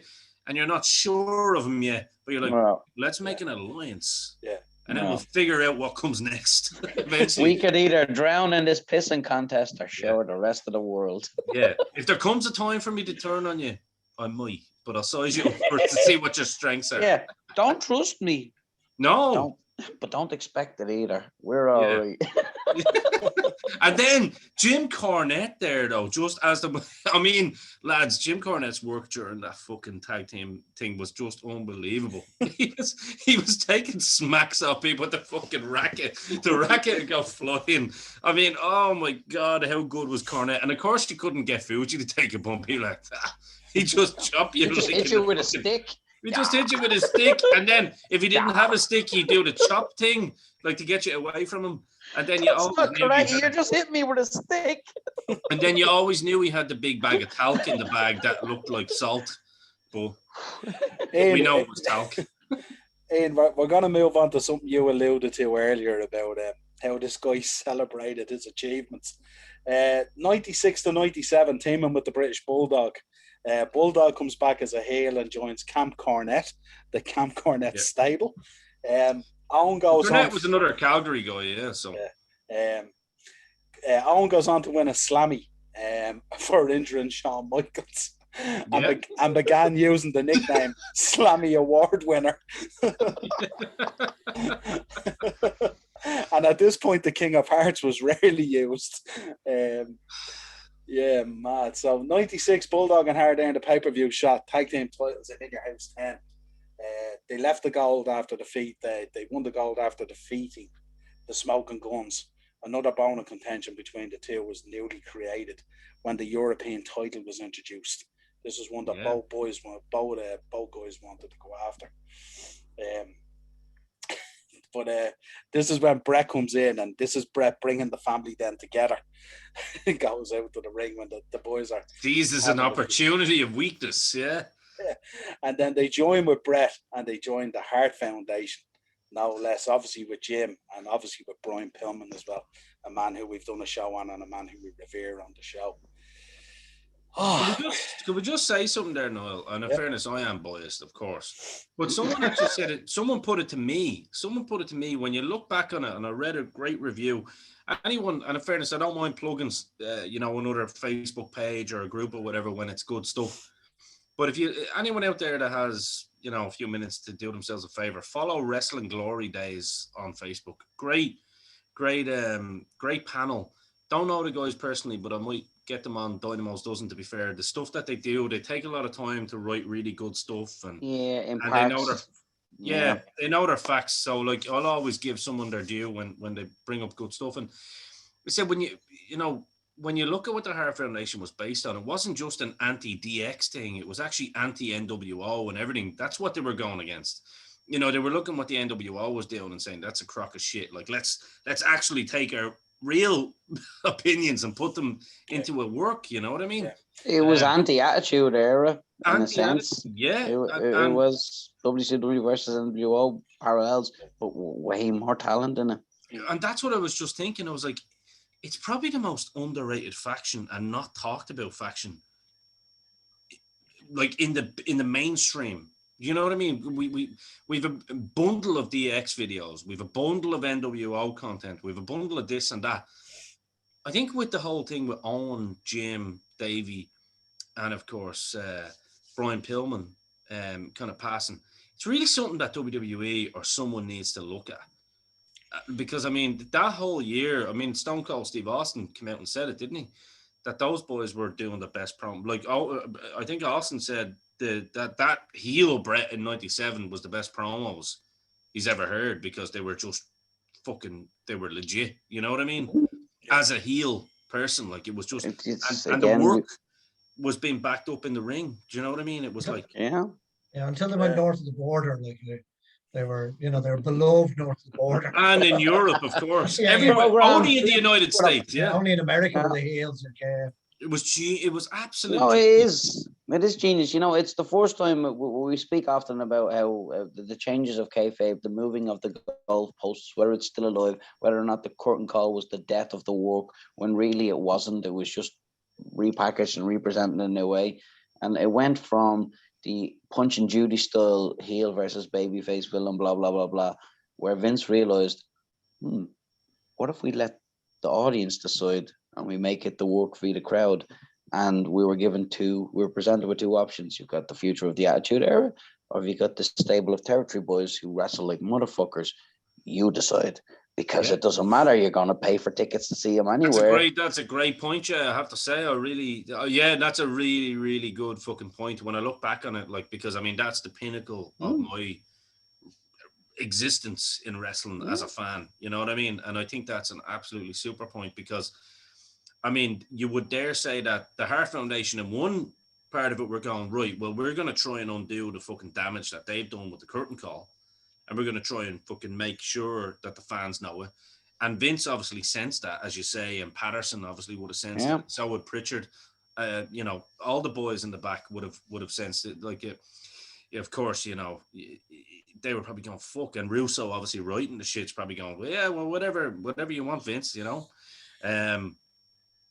And you're not sure of him yet, but you're like, let's make an alliance. Yeah. And then we'll figure out what comes next. Eventually. We could either drown in this pissing contest or show the rest of the world. Yeah. If there comes a time for me to turn on you, I might, but I'll size you up to see what your strengths are. Yeah. Don't trust me. No. But don't expect it either. We're all right. And then Jim Cornette there, though, just as I mean, lads, Jim Cornette's work during that fucking tag team thing was just unbelievable. He was taking smacks off people with the fucking racket. The racket would go flying. I mean, oh my God, how good was Cornette? And of course, you couldn't get Fuji to take a bump. He like that. He just chopped you. He just hit you with a stick. He just hit you with a stick, and then if he didn't have a stick, he'd do the chop thing, like to get you away from him. And then you always not knew correct. You just hit me with a stick. and then you always knew he had the big bag of talc in the bag that looked like salt, but we know it was talc. Ian, we're going to move on to something you alluded to earlier about how this guy celebrated his achievements. 96 to 97, teaming with the British Bulldog. Bulldog comes back as a heel and joins Camp Cornette, the Camp Cornette stable. Owen goes Cornette on. was another Calgary guy, yeah. So Owen goes on to win a Slammy for injuring Shawn Michaels. And began using the nickname Slammy Award winner. And at this point, the King of Hearts was rarely used. Yeah, mad. So 96, Bulldog and Hart earned a pay-per-view shot, tag team titles in Your House 10. They left the gold after defeat. They won the gold after defeating the Smoking Guns. Another bone of contention between the two was newly created when the European title was introduced. This was one that both guys wanted to go after. But this is when Brett comes in, and this is Brett bringing the family then together. He goes out to the ring when the boys are... This is an opportunity of weakness, yeah. And then they join with Brett, and they join the Hart Foundation, no less, obviously with Jim, and obviously with Brian Pillman as well, a man who we've done a show on and a man who we revere on the show. Could we just say something there, Noel? And in fairness, I am biased, of course. But someone actually said it. Someone put it to me. When you look back on it, and I read a great review. Anyone, and in fairness, I don't mind plugging, another Facebook page or a group or whatever when it's good stuff. But if anyone out there that has, a few minutes to do themselves a favor, follow Wrestling Glory Days on Facebook. Great panel. Don't know the guys personally, but I might get them on Dynamo's Dozen, to be fair. The stuff that they do, they take a lot of time to write really good stuff, and they know their facts. So like, I'll always give someone their due when they bring up good stuff. And I said, when you look at what the Hart Foundation was based on, it wasn't just an anti-DX thing. It was actually anti-NWO and everything. That's what they were going against. They were looking what the NWO was doing and saying, that's a crock of shit. Like, let's actually take our real opinions and put them into a work, you know what I mean? It was anti-attitude era, in a sense. Yeah. It was WCW versus NWO parallels, but way more talent in it. And that's what I was just thinking. I was like, it's probably the most underrated faction and not talked about faction, like in the mainstream. You know what I mean? We've a bundle of DX videos. We've a bundle of NWO content. We've a bundle of this and that. I think with the whole thing with Owen, Jim, Davey, and of course Brian Pillman kind of passing, it's really something that WWE or someone needs to look at. Because, I mean, that whole year, Stone Cold Steve Austin came out and said it, didn't he? That those boys were doing the best promo. Like, I think Austin said that heel Brett in 97 was the best promos he's ever heard, because they were just they were legit. You know what I mean? As a heel person, like, it was just, and the work was being backed up in the ring. Do you know what I mean? It was like, until they went north of the border, like they were, they were beloved north of the border. And in Europe, of course. Only in the United States, only in America were the heels. It was absolutely. No, it is genius. It's the first time we speak often about how the changes of kayfabe, the moving of the goalposts, whether it's still alive, whether or not the curtain call was the death of the work, when really it wasn't. It was just repackaged and represented in a new way. And it went from the Punch and Judy style heel versus babyface villain, blah, blah, blah, blah, where Vince realized, what if we let the audience decide and we make it the work via the crowd? And we were presented with two options. You've got the future of the Attitude Era, or have you got the stable of territory boys who wrestle like motherfuckers? You decide. because it doesn't matter. You're going to pay for tickets to see him That's anywhere. a great point. Yeah, I have to say, that's a really, really good fucking point. When I look back on it, like, because I mean, that's the pinnacle of my existence in wrestling as a fan. You know what I mean? And I think that's an absolutely super point, because I mean, you would dare say that the Hart Foundation, in one part of it, we're going, right, well, we're going to try and undo the fucking damage that they've done with the curtain call. And we're going to try and fucking make sure that the fans know it. And Vince obviously sensed that, as you say, and Patterson obviously would have sensed it. So would Pritchard. You know, all the boys in the back would have sensed it. Like, of course, you know, they were probably going, fuck. And Russo, obviously writing the shit's probably going, well, yeah, well, whatever you want, Vince, you know.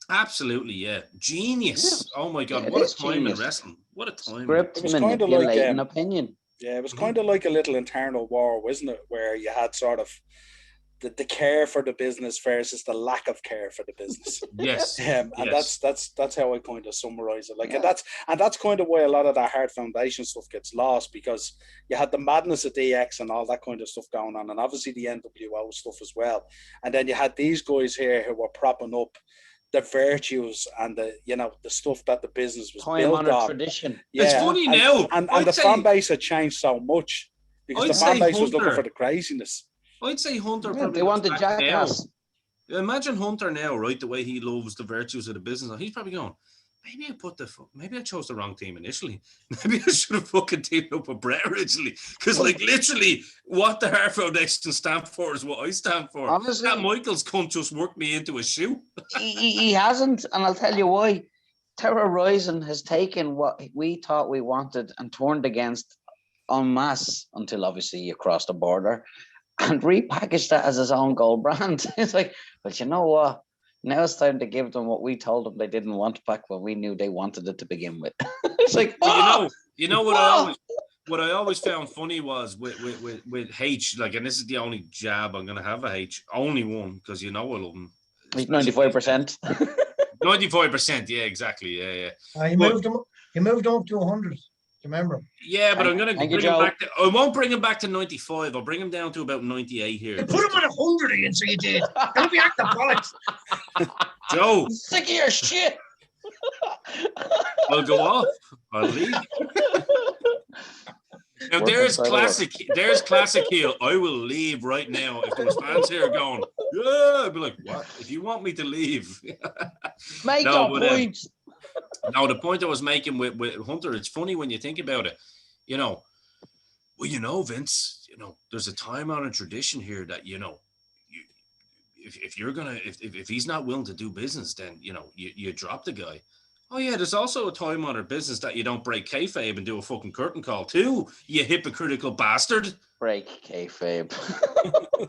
Absolutely, yeah. Genius. Yeah. Oh my God, what a time in wrestling. What a time. Script manipulating opinion. Yeah, it was kind of like a little internal war, wasn't it? Where you had sort of the care for the business versus the lack of care for the business. Yes. And that's how I kind of summarize it. Like, and that's kind of why a lot of that Hart Foundation stuff gets lost, because you had the madness of DX and all that kind of stuff going on, and obviously the NWO stuff as well. And then you had these guys here who were propping up the virtues and the stuff that the business was built on. Tradition. Yeah, it's funny now. And the fan base had changed so much, because the fan base was looking for the craziness. I'd say Hunter probably. They wanted Jackass. Imagine Hunter now, right? The way he loves the virtues of the business. He's probably going, maybe I chose the wrong team initially. Maybe I should have fucking teamed up with Brett originally. Because, like, literally, what the Hart Foundation stand for is what I stand for. Honestly, that Michaels cunt just worked me into a shoe. He hasn't, and I'll tell you why. Terror Rising has taken what we thought we wanted and turned against en masse, until obviously you cross the border, and repackaged that as his own gold brand. It's like, but you know what? Now it's time to give them what we told them they didn't want back when we knew they wanted it to begin with. It's like, you know what I always found funny was with H, like, and this is the only jab I'm gonna have a H, only one, because you know I love him. He's 95%. 95%, yeah, exactly, yeah. He moved him up to 100. Remember? Yeah, but I'm going to bring him back to... I won't bring him back to 95. I'll bring him down to about 98 here. You put him at 100 again, so you did. Don't be acting bollocks. Joe. Sick of your shit. I'll go off. I'll leave. Now, there's classic heel. I will leave right now. If there was fans here going, yeah, I'd be like, what? If you want me to leave. Make your point. No, the point I was making with Hunter, it's funny when you think about it. You know, Vince, there's a time-honored tradition here that, if he's not willing to do business, then, you drop the guy. Oh, yeah, there's also a time-honored business that you don't break kayfabe and do a fucking curtain call too, you hypocritical bastard. Break kayfabe.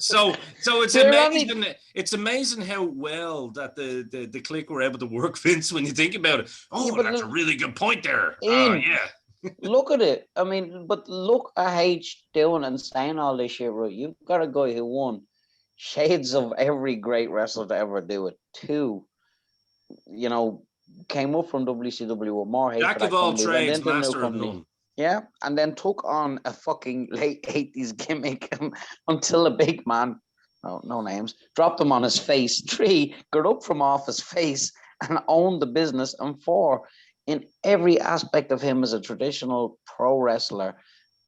So it's amazing. It's amazing how well that the clique were able to work, Vince, when you think about it. Oh, yeah, that's a really good point there. Ian, look at it. I mean, but look at H doing and saying all this shit, right? You've got a guy who won shades of every great wrestler to ever do it. Two, came up from WCW with more hate. Jack of all trades, master of none. Yeah, and then took on a fucking late 80s gimmick until a big man, no names, dropped him on his face. 3, got up from off his face and owned the business. And 4, in every aspect of him as a traditional pro wrestler,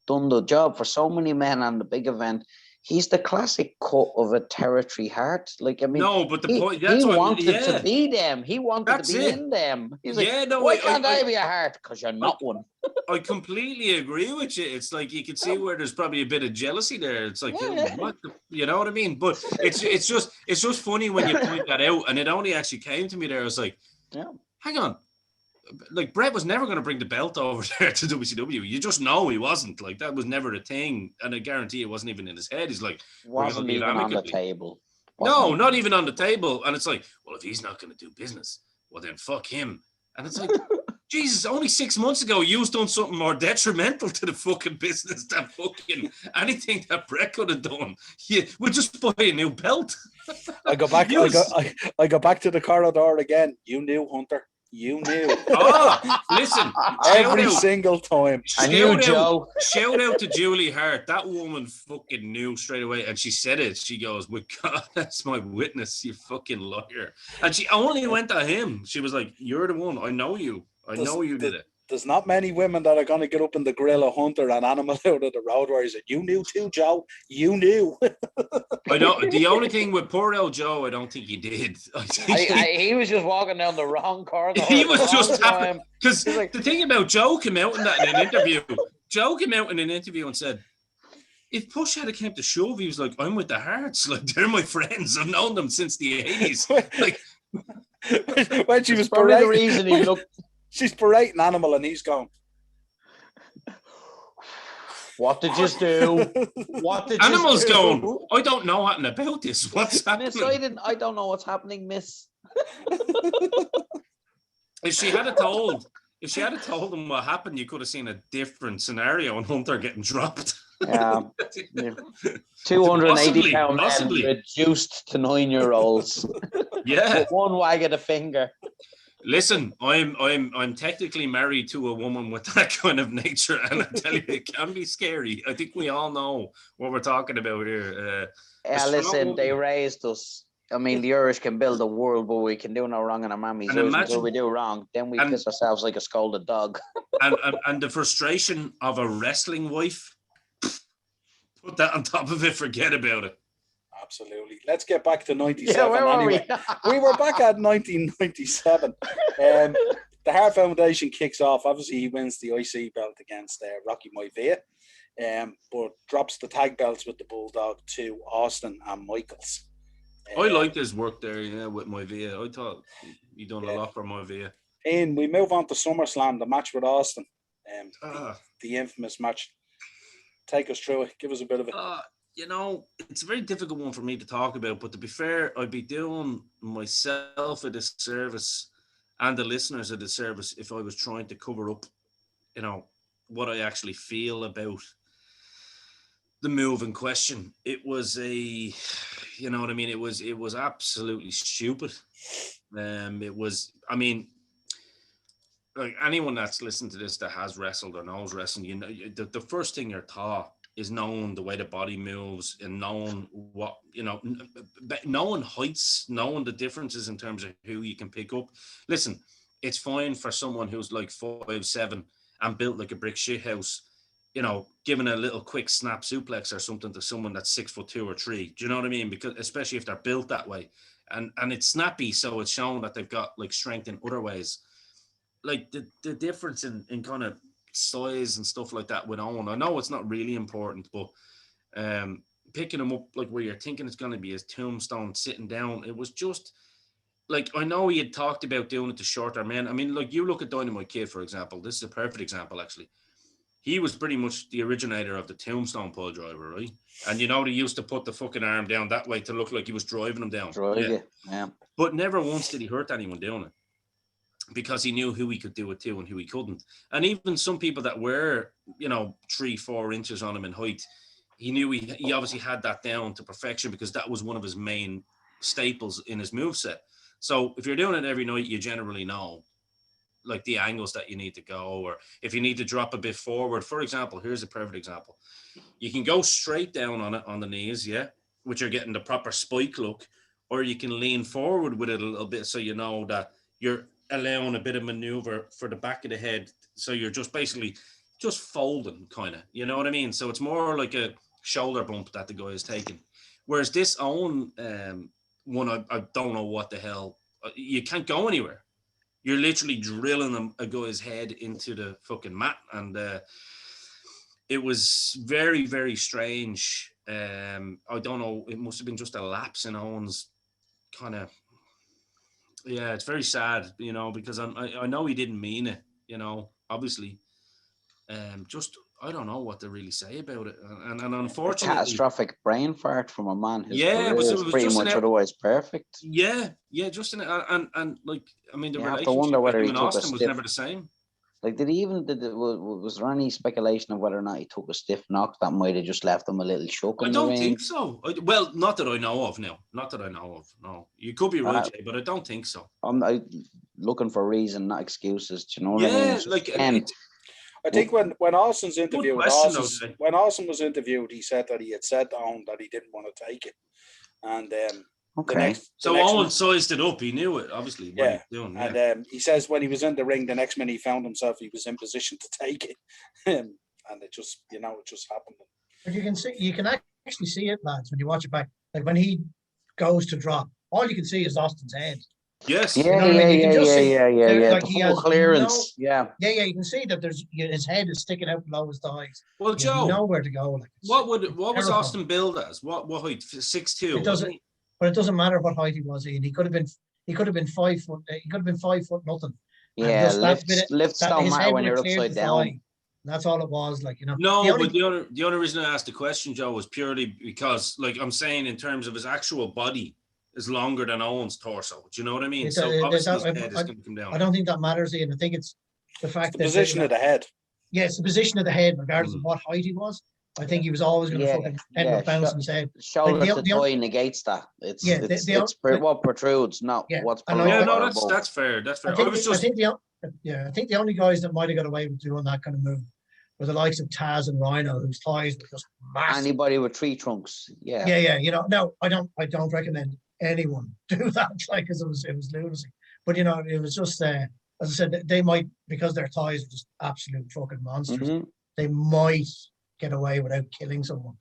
done the job for so many men on the big event. He's the classic cut of a territory Hart. Like, I mean, no, but the point, he wanted to be them. He wanted to be in them. He's like, why can't I be a Hart? Because you're not one. I completely agree with you. It's like you can see where there's probably a bit of jealousy there. It's like, what? You know what I mean? But it's just funny when you point that out, and it only actually came to me there. I was like, hang on. Like, Brett was never going to bring the belt over there to WCW. You just know he wasn't. Like, that was never a thing. And I guarantee it wasn't even in his head. He's like, wasn't even on the table. No, not even on the table. And it's like, well, if he's not going to do business, well, then fuck him. And it's like, Jesus, only 6 months ago, you've done something more detrimental to the fucking business than fucking anything that Brett could have done. We'll just buy a new belt. I go back to the corridor again. You knew Hunter. You knew. Listen, Every single time. And you, Joe. Shout out to Julie Hart. That woman fucking knew straight away. And she said it. She goes, "With God, that's my witness, you fucking liar." And she only went at him. She was like, "You're the one. I know you. I know you did it." There's not many women that are going to get up in the grill of Hunter and Animal out of the road where he said, "You knew too, Joe. You knew." I don't. The only thing with poor old Joe, I don't think he did. I think He was just walking down the wrong corridor. he was just time. Because the thing about Joe came out in an interview. Joe came out in an interview and said, if push had came to shove, he was like, "I'm with the Harts. Like, they're my friends. I've known them since the 80s." Like, when she was probably berating, the reason he looked. She's berating Animal and he's going, "What did you do? What did you do?" Animal's going, "I don't know nothing about this. What's happening?" Miss, I don't know what's happening, miss. If she had told him what happened, you could have seen a different scenario and Hunter getting dropped. Yeah. 280-pound men possibly. reduced to 9-year-olds. Yeah. With one wag of the finger. Listen, I'm technically married to a woman with that kind of nature, and I tell you, it can be scary. I think we all know what we're talking about here. Listen, they raised us. I mean, the Irish can build a world, but we can do no wrong in our mammy's ears. Until we do wrong, then we piss ourselves like a scolded dog. and the frustration of a wrestling wife, put that on top of it, forget about it. Absolutely. Let's get back to 97 Yeah, where anyway. We were back at 1997. The Hart Foundation kicks off. Obviously, he wins the IC belt against Rocky Maivia, but drops the tag belts with the Bulldog to Austin and Michaels. I liked his work there, with Maivia. I thought he done a lot for Maivia. And we move on to SummerSlam, the match with Austin, the infamous match. Take us through it. Give us a bit of it. It's a very difficult one for me to talk about, but to be fair, I'd be doing myself a disservice and the listeners a disservice if I was trying to cover up, what I actually feel about the move in question. It was it was absolutely stupid. Like anyone that's listened to this that has wrestled or knows wrestling, the first thing you're taught is knowing the way the body moves and knowing what, knowing heights, knowing the differences in terms of who you can pick up. Listen, it's fine for someone who's like 5'7" and built like a brick shit house, giving a little quick snap suplex or something to someone that's 6'2" or 3. Do you know what I mean? Because especially if they're built that way, and it's snappy, so it's shown that they've got like strength in other ways. Like the difference in kind of size and stuff like that with Owen, I know it's not really important, but picking him up like where you're thinking it's going to be his tombstone sitting down, it was just like, I know he had talked about doing it to shorter men. I mean, like, you look at Dynamite Kid, for example. This is a perfect example, actually. He was pretty much the originator of the tombstone pole driver, right? And they used to put the fucking arm down that way to look like he was driving him down. Yeah. But never once did he hurt anyone doing it, because he knew who he could do it to and who he couldn't. And even some people that were, 3-4 inches on him in height, he knew he obviously had that down to perfection, because that was one of his main staples in his moveset. So if you're doing it every night, you generally know, like, the angles that you need to go, or if you need to drop a bit forward. For example, here's a perfect example. You can go straight down on it on the knees, which you're getting the proper spike look, or you can lean forward with it a little bit, so you know that you're allowing a bit of maneuver for the back of the head, so you're just basically just folding, kind of, you know what I mean? So it's more like a shoulder bump that the guy is taking. Whereas this own one, I don't know what the hell, you can't go anywhere. You're literally drilling a guy's head into the fucking mat, and it was very, very strange. I don't know, it must have been just a lapse in Owen's kind of. Yeah, it's very sad, because I know he didn't mean it, obviously. Just, I don't know what to really say about it. And unfortunately, a catastrophic brain fart from a man whose it was pretty just much otherwise perfect. Yeah, just in it. And like, I mean, the You have to relationship wonder with whether him he and took a Austin was stiff- never the same. Like, was there any speculation of whether or not he took a stiff knock that might have just left him a little shook? I don't think so. Well, not that I know of now. Not that I know of. No, you could be right, Jay, but I don't think so. looking for a reason, not excuses. Do you know what I mean? Yeah, It's just, like again, I think when Austin's interviewed, question, though, Jay. when Austin was interviewed, he said that he had said to Owen that he didn't want to take it, and okay. So Owen sized it up. He knew it, obviously. What he was doing, yeah. And he says when he was in the ring, the next minute he found himself, he was in position to take it, and it just, it just happened. But you can actually see it, lads, when you watch it back. Like when he goes to drop, all you can see is Austin's head. Yes. Yeah, You know what I mean? You can just see like the he full has clearance. yeah. You can see that his head is sticking out below his thighs. Well, He Joe, has nowhere to go. Like, what was terrifying. Austin billed as? What height? 6'2". It doesn't. But it doesn't matter what height he was, Ian. He could have been 5 foot. He could have been 5 foot nothing. Yeah, lifts don't matter when you're upside down. That's all it was, like, No, but the only reason I asked the question, Joe, was purely because, like I'm saying, in terms of his actual body is longer than Owen's torso. Do you know what I mean? So obviously his head is going to come down. I don't think that matters, Ian. I think it's the fact that the position of the head. Yeah, it's the position of the head, regardless of what height he was. I think he was always going to fucking end up bouncing his head. Shoulder to toe negates that. It's what protrudes, not what's below. Yeah, no, that's fair. That's fair. I think the only guys that might have got away with doing that kind of move were the likes of Taz and Rhino, whose thighs were just massive. Anybody with tree trunks, yeah. Yeah. No, I don't recommend anyone do that, like, because it was lunacy. But it was just as I said, they might, because their thighs are just absolute fucking monsters. They might get away without killing someone.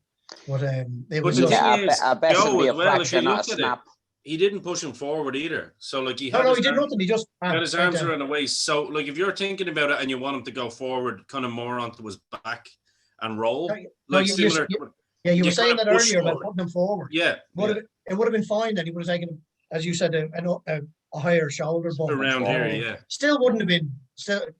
But it was just, I bet it'd be a fraction, not a snap. He didn't push him forward either. So like he did nothing. He just got his arms around the waist. So like if you're thinking about it and you want him to go forward, kind of more onto his back and roll, you were saying that earlier about putting him forward. Yeah, it would have been fine that he would have taken, as you said, a higher shoulder bump around here. Yeah, still wouldn't have been. Those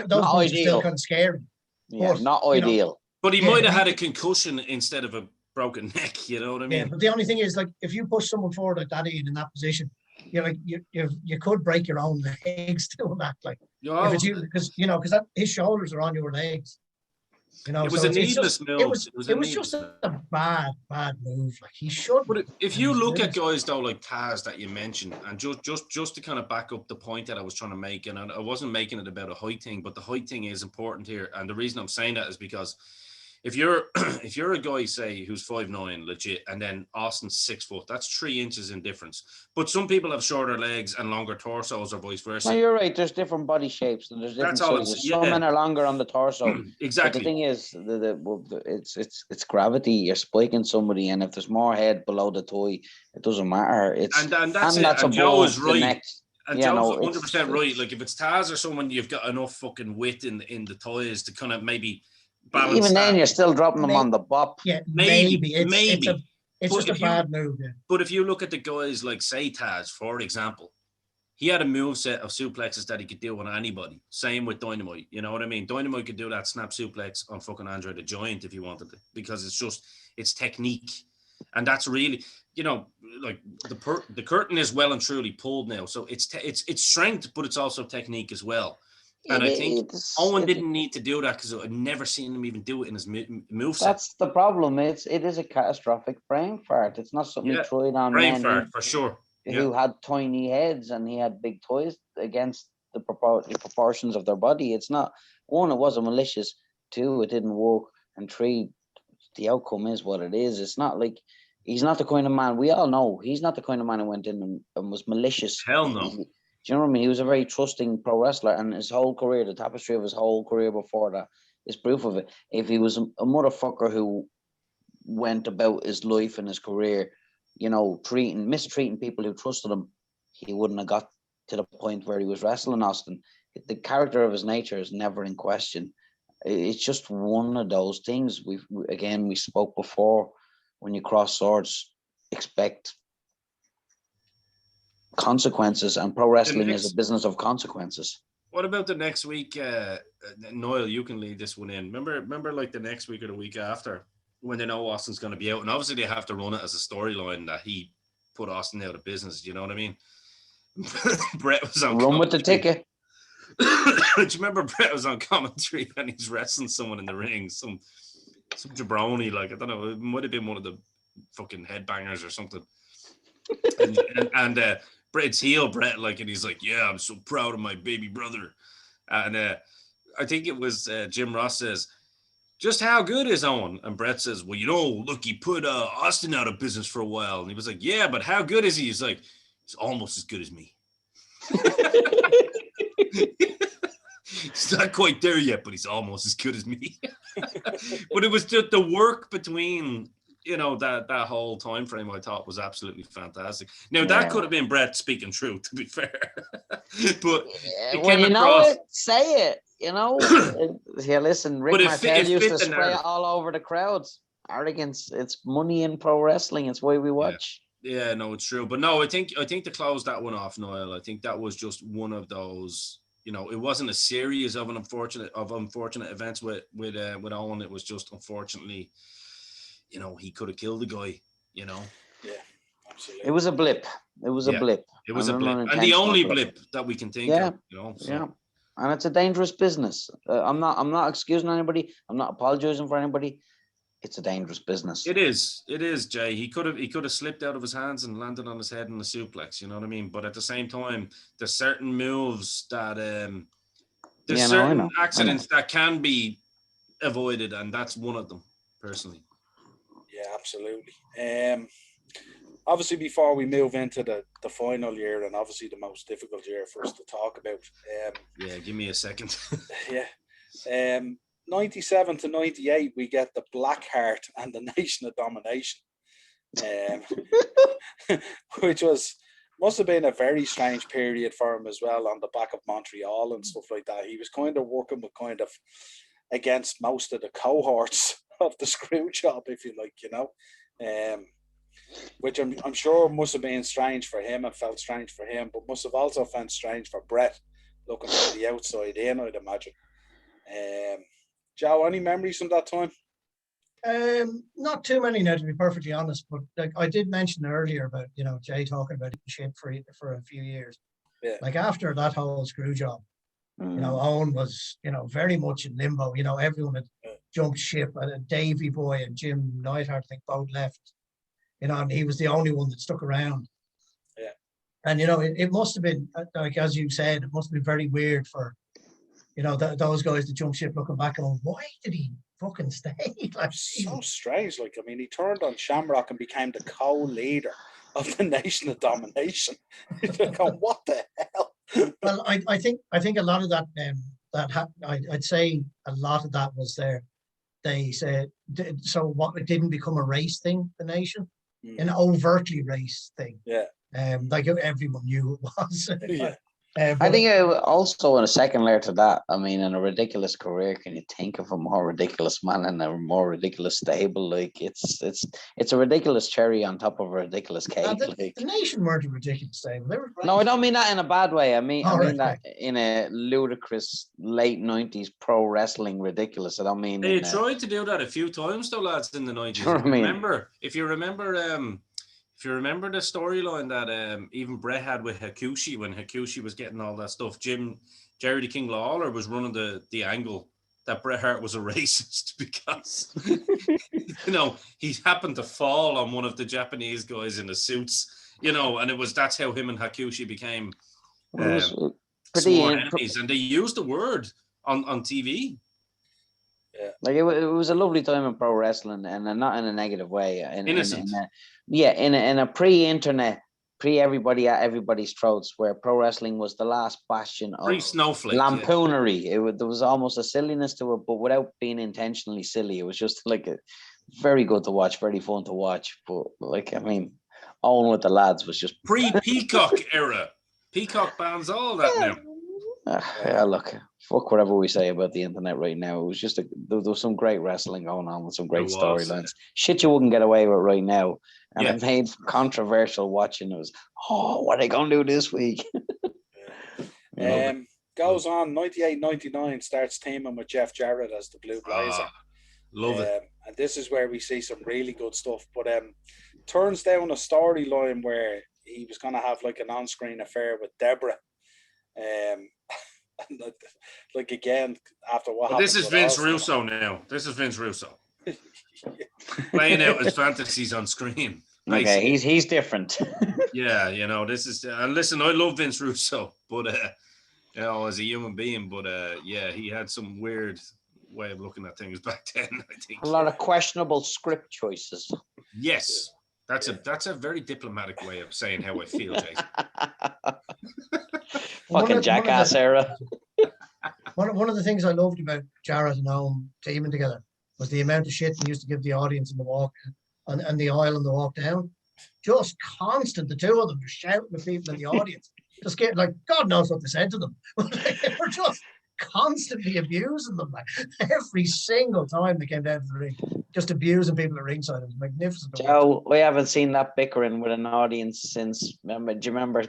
bumps are still kind of scary. Yeah, but, not ideal. But he might have had a concussion instead of a broken neck. You know what I mean? Yeah, but the only thing is, like, if you push someone forward like that in that position, you could break your own legs doing that. Like, if it's because his shoulders are on your legs. It was a needless move. It was just a bad move. Like, he should. But if you look at guys though like Taz that you mentioned, and just to kind of back up the point that I was trying to make, and I wasn't making it about a height thing, but the height thing is important here, and the reason I'm saying that is because if you're a guy, say, who's 5'9", legit, and then Austin's 6 foot, that's 3 inches in difference. But some people have shorter legs and longer torsos, or vice versa. No, you're right. There's different body shapes and there's different sizes. Some men are longer on the torso. Exactly. But the thing is, it's gravity. You're spiking somebody, and if there's more head below the thigh, it doesn't matter. And Joe is right. And Joe's 100% right. Like, if it's Taz or someone, you've got enough fucking width in the thighs to kind of maybe. Even then, you're still dropping them on the bop. Yeah, maybe. It's just a bad move. Yeah. But if you look at the guys like, say, Taz, for example, he had a moveset of suplexes that he could do on anybody. Same with Dynamite. You know what I mean? Dynamite could do that snap suplex on fucking Andre the Giant if he wanted to, because it's technique. And that's really, like the curtain is well and truly pulled now. So it's strength, but it's also technique as well. And I think Owen didn't need to do that because I've never seen him even do it in his moveset. That's the problem. It is a catastrophic brain fart. It's not something you tried on brain fart for sure. Who had tiny heads and he had big toys against the proportions of their body. It's not, one, it wasn't malicious. Two, it didn't work. And three, the outcome is what it is. It's not like he's not the kind of man. We all know he's not the kind of man who went in and was malicious. Hell no. Do you know what I mean? He was a very trusting pro wrestler, and his whole career, the tapestry of his whole career before that, is proof of it. If he was a motherfucker who went about his life and his career, mistreating people who trusted him, he wouldn't have got to the point where he was wrestling Austin. The character of his nature is never in question. It's just one of those things. We spoke before, when you cross swords, expect consequences, and pro wrestling is a business of consequences. What about the next week? Noel, you can lead this one in. Remember like the next week or the week after, when they know Austin's going to be out, and obviously they have to run it as a storyline that he put Austin out of business. Do you know what I mean? Brett was on run with the ticket. Do you remember Brett was on commentary and he's wrestling someone in the ring, some jabroni, like, I don't know, it might have been one of the fucking headbangers or something. and Brett's heel, Brett, like, and he's like, yeah, I'm so proud of my baby brother. And I think it was Jim Ross says, just how good is Owen? And Brett says, well, look, he put Austin out of business for a while. And he was like, yeah, but how good is he? He's like, he's almost as good as me. He's not quite there yet, but he's almost as good as me. But it was just the work between, that whole time frame, I thought was absolutely fantastic. Now, that could have been Brett speaking truth, to be fair. But when you know it, say it. Here, listen, Rick Martel used to spray it all over the crowds. Arrogance, it's money in pro wrestling. It's why we watch. Yeah, no, it's true. But no, I think to close that one off, Niall, I think that was just one of those. It wasn't a series of unfortunate events with Owen. It was just, unfortunately, he could have killed the guy. Yeah, absolutely. It was a blip. It was a blip. It was a blip, and the only blip that we can think of. Yeah, and it's a dangerous business. I'm not excusing anybody. I'm not apologizing for anybody. It's a dangerous business. It is, Jay. He could have slipped out of his hands and landed on his head in a suplex. You know what I mean? But at the same time, there's certain moves that certain accidents that can be avoided, and that's one of them, personally. Yeah, absolutely. Obviously, before we move into the final year, and obviously the most difficult year for us to talk about. Give me a second. 97 to 98, we get the Black Heart and the Nation of Domination, which must have been a very strange period for him as well, on the back of Montreal and stuff like that. He was kind of working with against most of the cohorts of the screw job, if you like, which I'm sure must have been strange for him and felt strange for him, but must have also felt strange for Brett, looking from the outside in, I'd imagine. Joe, any memories from that time? Not too many now, to be perfectly honest, but I did mention earlier about, Jay talking about shit for a few years. Yeah. Like after that whole screw job, Owen was, very much in limbo. Everyone had jumped ship. Davey Boy and Jim Neidhart, I think, both left. And he was the only one that stuck around. Yeah. And, it must have been, like, as you said, it must have been very weird for, those guys that jump ship looking back and why did he fucking stay? Like, so strange. Like, I mean, he turned on Shamrock and became the co-leader of the Nation of Domination. Going, what the hell? Well, I think a lot of that I'd say a lot of that was there. They said, so what, it didn't become a race thing, the Nation, an overtly race thing. Yeah. Like everyone knew it was. Yeah. I think also in a second layer to that, I mean, in a ridiculous career, can you think of a more ridiculous man in a more ridiculous stable? Like it's a ridiculous cherry on top of a ridiculous cake. The Nation weren't a ridiculous stable. They were great. No, I don't mean that in a bad way. I mean that in a ludicrous late 90s pro wrestling ridiculous. I don't mean they tried to do that a few times though, lads, in the 90s. You know what I mean? If you remember the storyline that even Bret had with Hakushi, when Hakushi was getting all that stuff, Jerry the King Lawler was running the angle that Bret Hart was a racist because, he happened to fall on one of the Japanese guys in the suits, and that's how him and Hakushi became sworn enemies, and they used the word on TV. Yeah. Like it was a lovely time in pro wrestling, and not in a negative way. Innocent. In a pre-internet, everybody at everybody's throats, where pro wrestling was the last bastion of snowflake lampoonery. Yeah. There was almost a silliness to it, but without being intentionally silly. It was just like very good to watch, very fun to watch. But Owen with the lads was just pre-Peacock era. Peacock bans all that now. Yeah, look, fuck whatever we say about the internet right now. It was just there was some great wrestling going on with some great storylines. Shit you wouldn't get away with right now. And it made controversial watching. It was, what are they going to do this week? Goes on, 98-99, starts teaming with Jeff Jarrett as the Blue Blazer. Love it. And this is where we see some really good stuff. But turns down a storyline where he was going to have like an on-screen affair with Deborah. Like again, after what happened. This is Vince Russo now. This is Vince Russo. Playing out his fantasies on screen. Okay, he's different. Yeah, this is. Listen, I love Vince Russo, but as a human being, but yeah, he had some weird way of looking at things back then, I think. A lot of questionable script choices. Yes, that's a very diplomatic way of saying how I feel, Jason. Fucking jackass era. One of the things I loved about Jarrett and Owen teaming together was the amount of shit they used to give the audience in the walk and the aisle and the walk down. Just constant, the two of them just shouting at people in the audience. Just get like, God knows what they said to them. They were just constantly abusing them, like every single time they came down to the ring, just abusing people at ringside. It was magnificent. Joe, we haven't seen that bickering with an audience since. Do you remember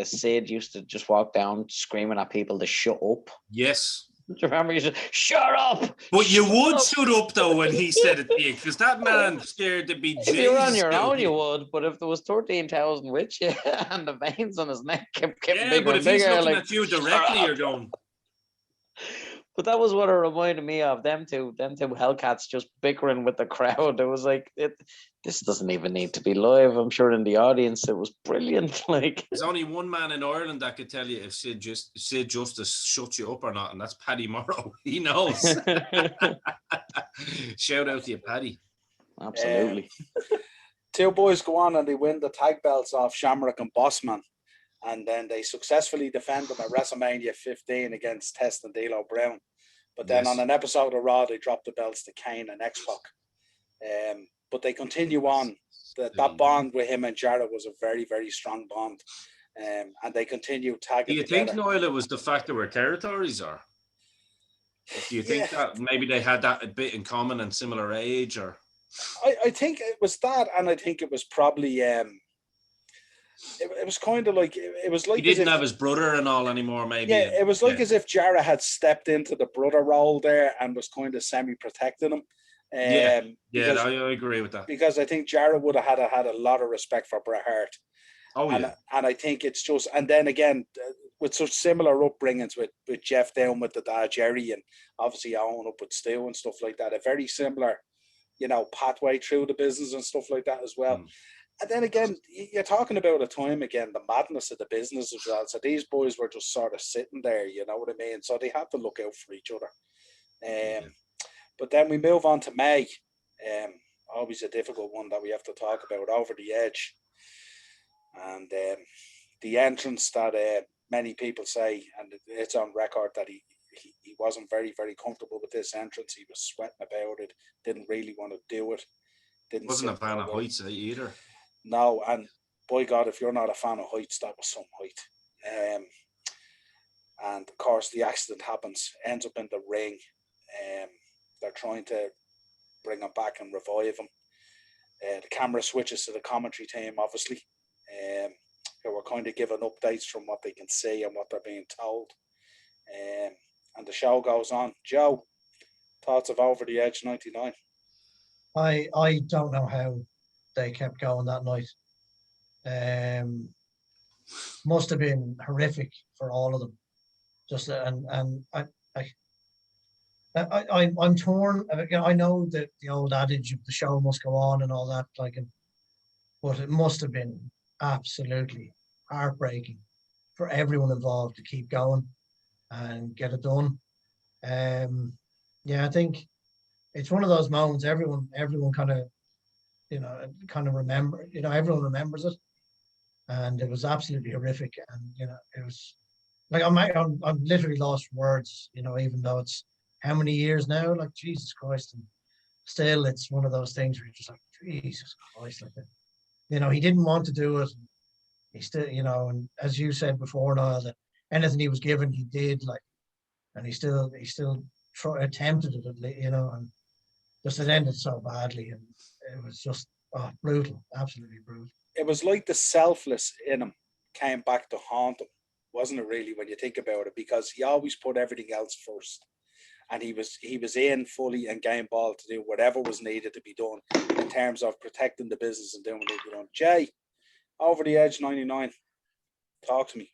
Sid used to just walk down screaming at people to shut up? Yes. Do you remember? He said, "Shut up!" But you would shut up though when he said it to you, because that man scared to be. If you were on your own, you would. But if there was 13,000 with you and the veins on his neck kept getting bigger but and if he's bigger, looking like, at you directly, you're going. But that was what it reminded me of. Them two Hellcats just bickering with the crowd. It was like, this doesn't even need to be live. I'm sure in the audience it was brilliant. Like, there's only one man in Ireland that could tell you if Sid Justice shuts you up or not, and that's Paddy Morrow. He knows. Shout out to you, Paddy. Absolutely. Two boys go on and they win the tag belts off Shamrock and Bossman. And then they successfully defend them at WrestleMania 15 against Test and D'Lo Brown. But then on an episode of Raw, they dropped the belts to Kane and X-Pac. But they continue on. That bond with him and Jarrett was a very, very strong bond. And they continue tagging together. Do you think, Noel, it was the fact there were territories, or do you think that maybe they had that a bit in common and similar age? Or I think it was that, and I think it was probably... It was kind of like it was like he didn't have his brother and all anymore. Maybe it was like as if Jarrett had stepped into the brother role there and was kind of semi-protecting him. I agree with that, because I think Jarrett would have had a lot of respect for Bret Hart. And I think it's just, and then again with such similar upbringings with Jeff down with the dad Jerry, and obviously Owen up with Stu and stuff like that, a very similar pathway through the business and stuff like that as well. And then again, you're talking about a time again, the madness of the business as well. So these boys were just sort of sitting there, you know what I mean? So they had to look out for each other. But then we move on to May. Always a difficult one that we have to talk about, Over the Edge. And the entrance that many people say, and it's on record, that he wasn't very, very comfortable with this entrance. He was sweating about it, didn't really want to do it. Wasn't a fan of heights either. No, and by God, if you're not a fan of heights, that was some height. And of course, the accident happens, ends up in the ring. They're trying to bring him back and revive him. The camera switches to the commentary team, obviously, who are kind of giving updates from what they can see and what they're being told. And the show goes on. Joe, thoughts of Over the Edge 99? I don't know how they kept going that night. Must have been horrific for all of them. Just and I'm torn. I know that the old adage of the show must go on and all that, but it must have been absolutely heartbreaking for everyone involved to keep going and get it done. I think it's one of those moments everyone kind of remember, everyone remembers it, and it was absolutely horrific. And it was like I'm literally lost for words, even though it's how many years now, like Jesus Christ, and still it's one of those things where you're just like, Jesus Christ, like that. He didn't want to do it. He still, and as you said before, Niall, that anything he was given, he did, and he still attempted it, and just it ended so badly, and it was just brutal, absolutely brutal. It was like the selfless in him came back to haunt him, wasn't it, really, when you think about it? Because he always put everything else first, and he was in fully and game ball to do whatever was needed to be done in terms of protecting the business and doing what they were doing. Jay, Over the Edge 99, talk to me.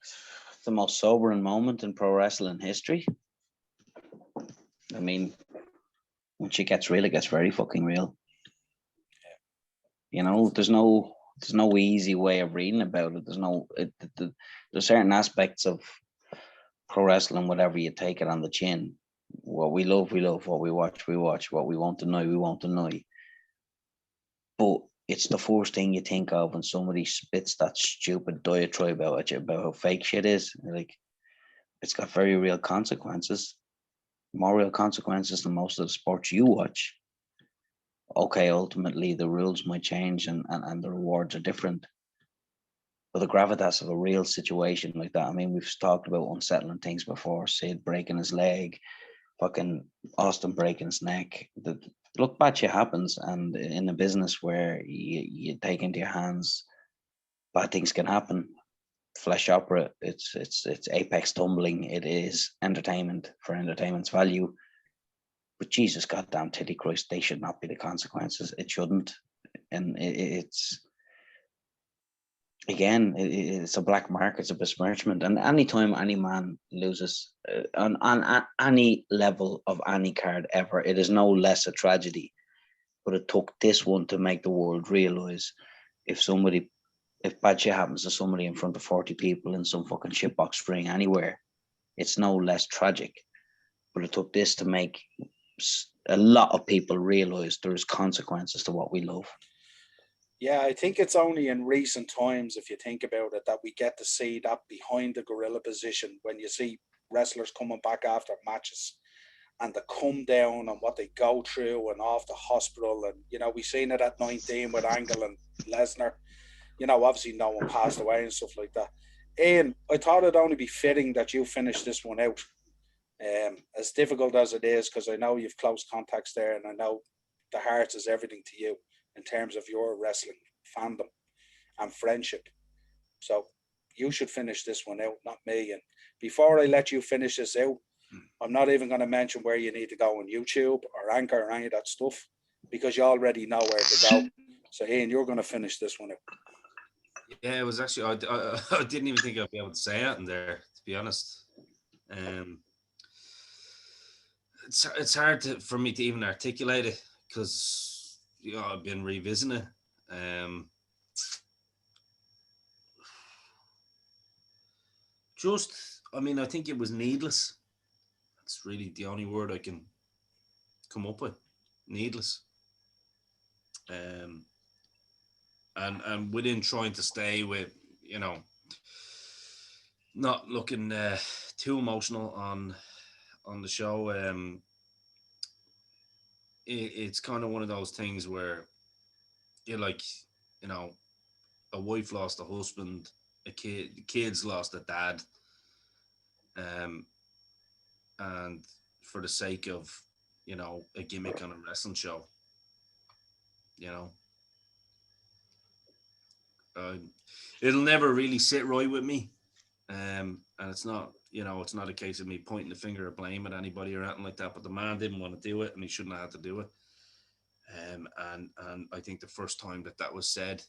The most sobering moment in pro wrestling history. I mean, when shit gets real, it gets very fucking real. You know, there's no easy way of reading about it. There's certain aspects of pro wrestling, whatever you take it on the chin. What we love, we love. What we watch, we watch. What we won't deny, we won't deny. But it's the first thing you think of when somebody spits that stupid diatribe about you about how fake shit is. Like, it's got very real consequences, more real consequences than most of the sports you watch. Okay, ultimately the rules might change and the rewards are different. But the gravitas of a real situation like that, I mean, we've talked about unsettling things before, Sid breaking his leg, fucking Austin breaking his neck. Look, bad shit happens, and in a business where you take into your hands, bad things can happen. Flesh opera, it's apex tumbling. It is entertainment for entertainment's value. But Jesus goddamn titty Christ, they should not be the consequences. It shouldn't. And it's again, it's a black mark, it's a besmirchment. And anytime any man loses on any level of any card ever, it is no less a tragedy. But it took this one to make the world realize if bad shit happens to somebody in front of 40 people in some fucking shitbox ring anywhere, it's no less tragic. But it took this to make a lot of people realize there's consequences to what we love. Yeah, I think it's only in recent times, if you think about it, that we get to see that behind the gorilla position when you see wrestlers coming back after matches and the come down and what they go through and off the hospital. And, you know, we seen it at 19 with Angle and Lesnar. You know, obviously no one passed away and stuff like that. Ian, I thought it'd only be fitting that you finish this one out. As difficult as it is, because I know you've close contacts there and I know the Hart is everything to you in terms of your wrestling fandom and friendship. So you should finish this one out, not me. And before I let you finish this out, I'm not even going to mention where you need to go on YouTube or Anchor or any of that stuff, because you already know where to go. So Ian, you're going to finish this one out. Yeah, it was actually, I didn't even think I'd be able to say it in there, to be honest. It's hard for me to even articulate it, because, you know, I've been revisiting it. I mean, I think it was needless. That's really the only word I can come up with. Needless. And within trying to stay with, you know, not looking too emotional on the show. It's kind of one of those things where you're like, you know, a wife lost a husband, kids lost a dad, and for the sake of, you know, a gimmick on a wrestling show, you know, it'll never really sit right with me. And it's not, you know, it's not a case of me pointing the finger of blame at anybody or anything like that, but the man didn't want to do it and he shouldn't have had to do it. And I think the first time that was said,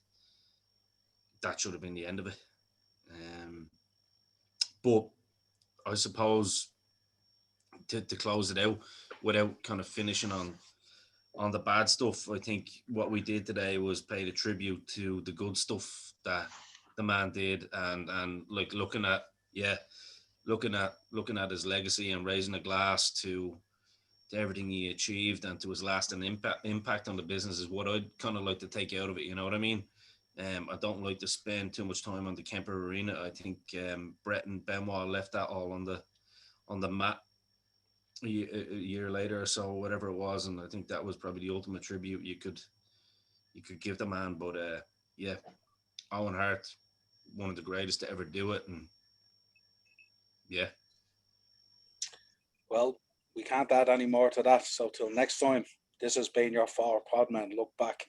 that should have been the end of it. But I suppose to close it out without kind of finishing on the bad stuff, I think what we did today was pay the tribute to the good stuff that the man did, and like looking at his legacy and raising a glass to everything he achieved and to his lasting impact on the business is what I'd kind of like to take out of it. You know what I mean? I don't like to spend too much time on the Kemper Arena. I think Brett and Benoit left that all on the mat a year later or so, whatever it was, and I think that was probably the ultimate tribute you could give the man. But yeah, Owen Hart, one of the greatest to ever do it, and yeah. Well, we can't add any more to that. So till next time, this has been your Podmen. Look back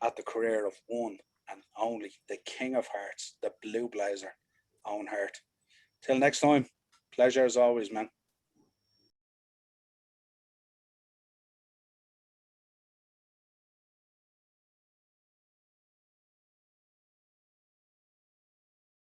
at the career of one and only the King of Hearts, the Blue Blazer, Owen Hart. Till next time, pleasure as always, man.